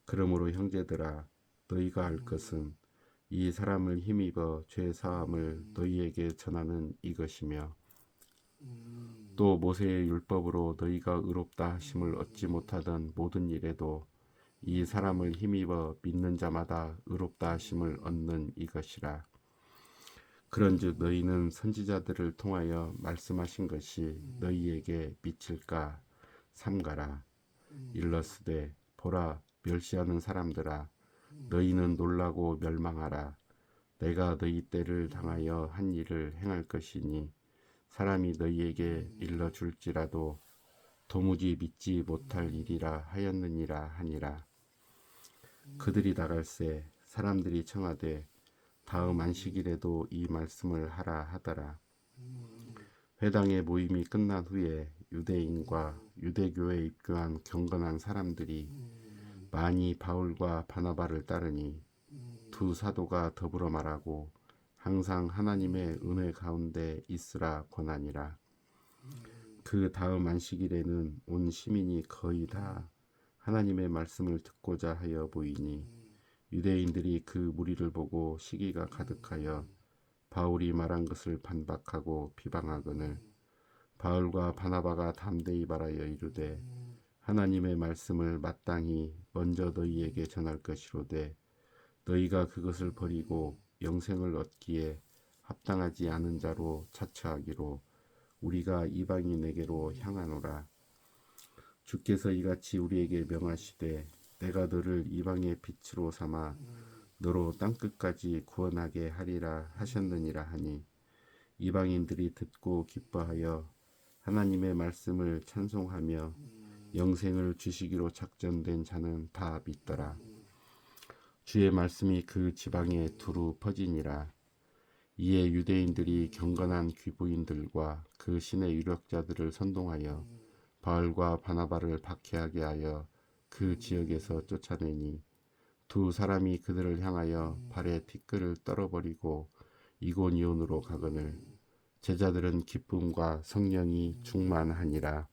그러므로 형제들아 너희가 할 것은 이 사람을 힘입어 죄 사함을 너희에게 전하는 이것이며 또 모세의 율법으로 너희가 의롭다 하심을 얻지 못하던 모든 일에도 이 사람을 힘입어 믿는 자마다 의롭다 하심을 얻는 이것이라. 그런즉 너희는 선지자들을 통하여 말씀하신 것이 너희에게 미칠까 삼가라. 일러스되 보라 멸시하는 사람들아 너희는 놀라고 멸망하라. 내가 너희 때를 당하여 한 일을 행할 것이니 사람이 너희에게 일러줄지라도 도무지 믿지 못할 일이라 하였느니라 하니라. 그들이 나갈새 사람들이 청하되 다음 안식일에도 이 말씀을 하라 하더라. 회당의 모임이 끝난 후에 유대인과 유대교에 입교한 경건한 사람들이 많이 바울과 바나바를 따르니 두 사도가 더불어 말하고 항상 하나님의 은혜 가운데 있으라 권하니라. 그 다음 안식일에는 온 시민이 거의 다 하나님의 말씀을 듣고자 하여 보이니 유대인들이 그 무리를 보고 시기가 가득하여 바울이 말한 것을 반박하고 비방하거늘 바울과 바나바가 담대히 말하여 이르되 하나님의 말씀을 마땅히 먼저 너희에게 전할 것이로되 너희가 그것을 버리고 영생을 얻기에 합당하지 않은 자로 자처하기로 우리가 이방인에게로 향하노라. 주께서 이같이 우리에게 명하시되 내가 너를 이방의 빛으로 삼아 너로 땅끝까지 구원하게 하리라 하셨느니라 하니 이방인들이 듣고 기뻐하여 하나님의 말씀을 찬송하며 영생을 주시기로 작정된 자는 다 믿더라. 주의 말씀이 그 지방에 두루 퍼지니라. 이에 유대인들이 경건한 귀부인들과 그 신의 유력자들을 선동하여 바울과 바나바를 박해하게 하여 그 지역에서 쫓아내니 두 사람이 그들을 향하여 발에 티끌을 떨어버리고 이고니온으로 가거늘 제자들은 기쁨과 성령이 충만하니라.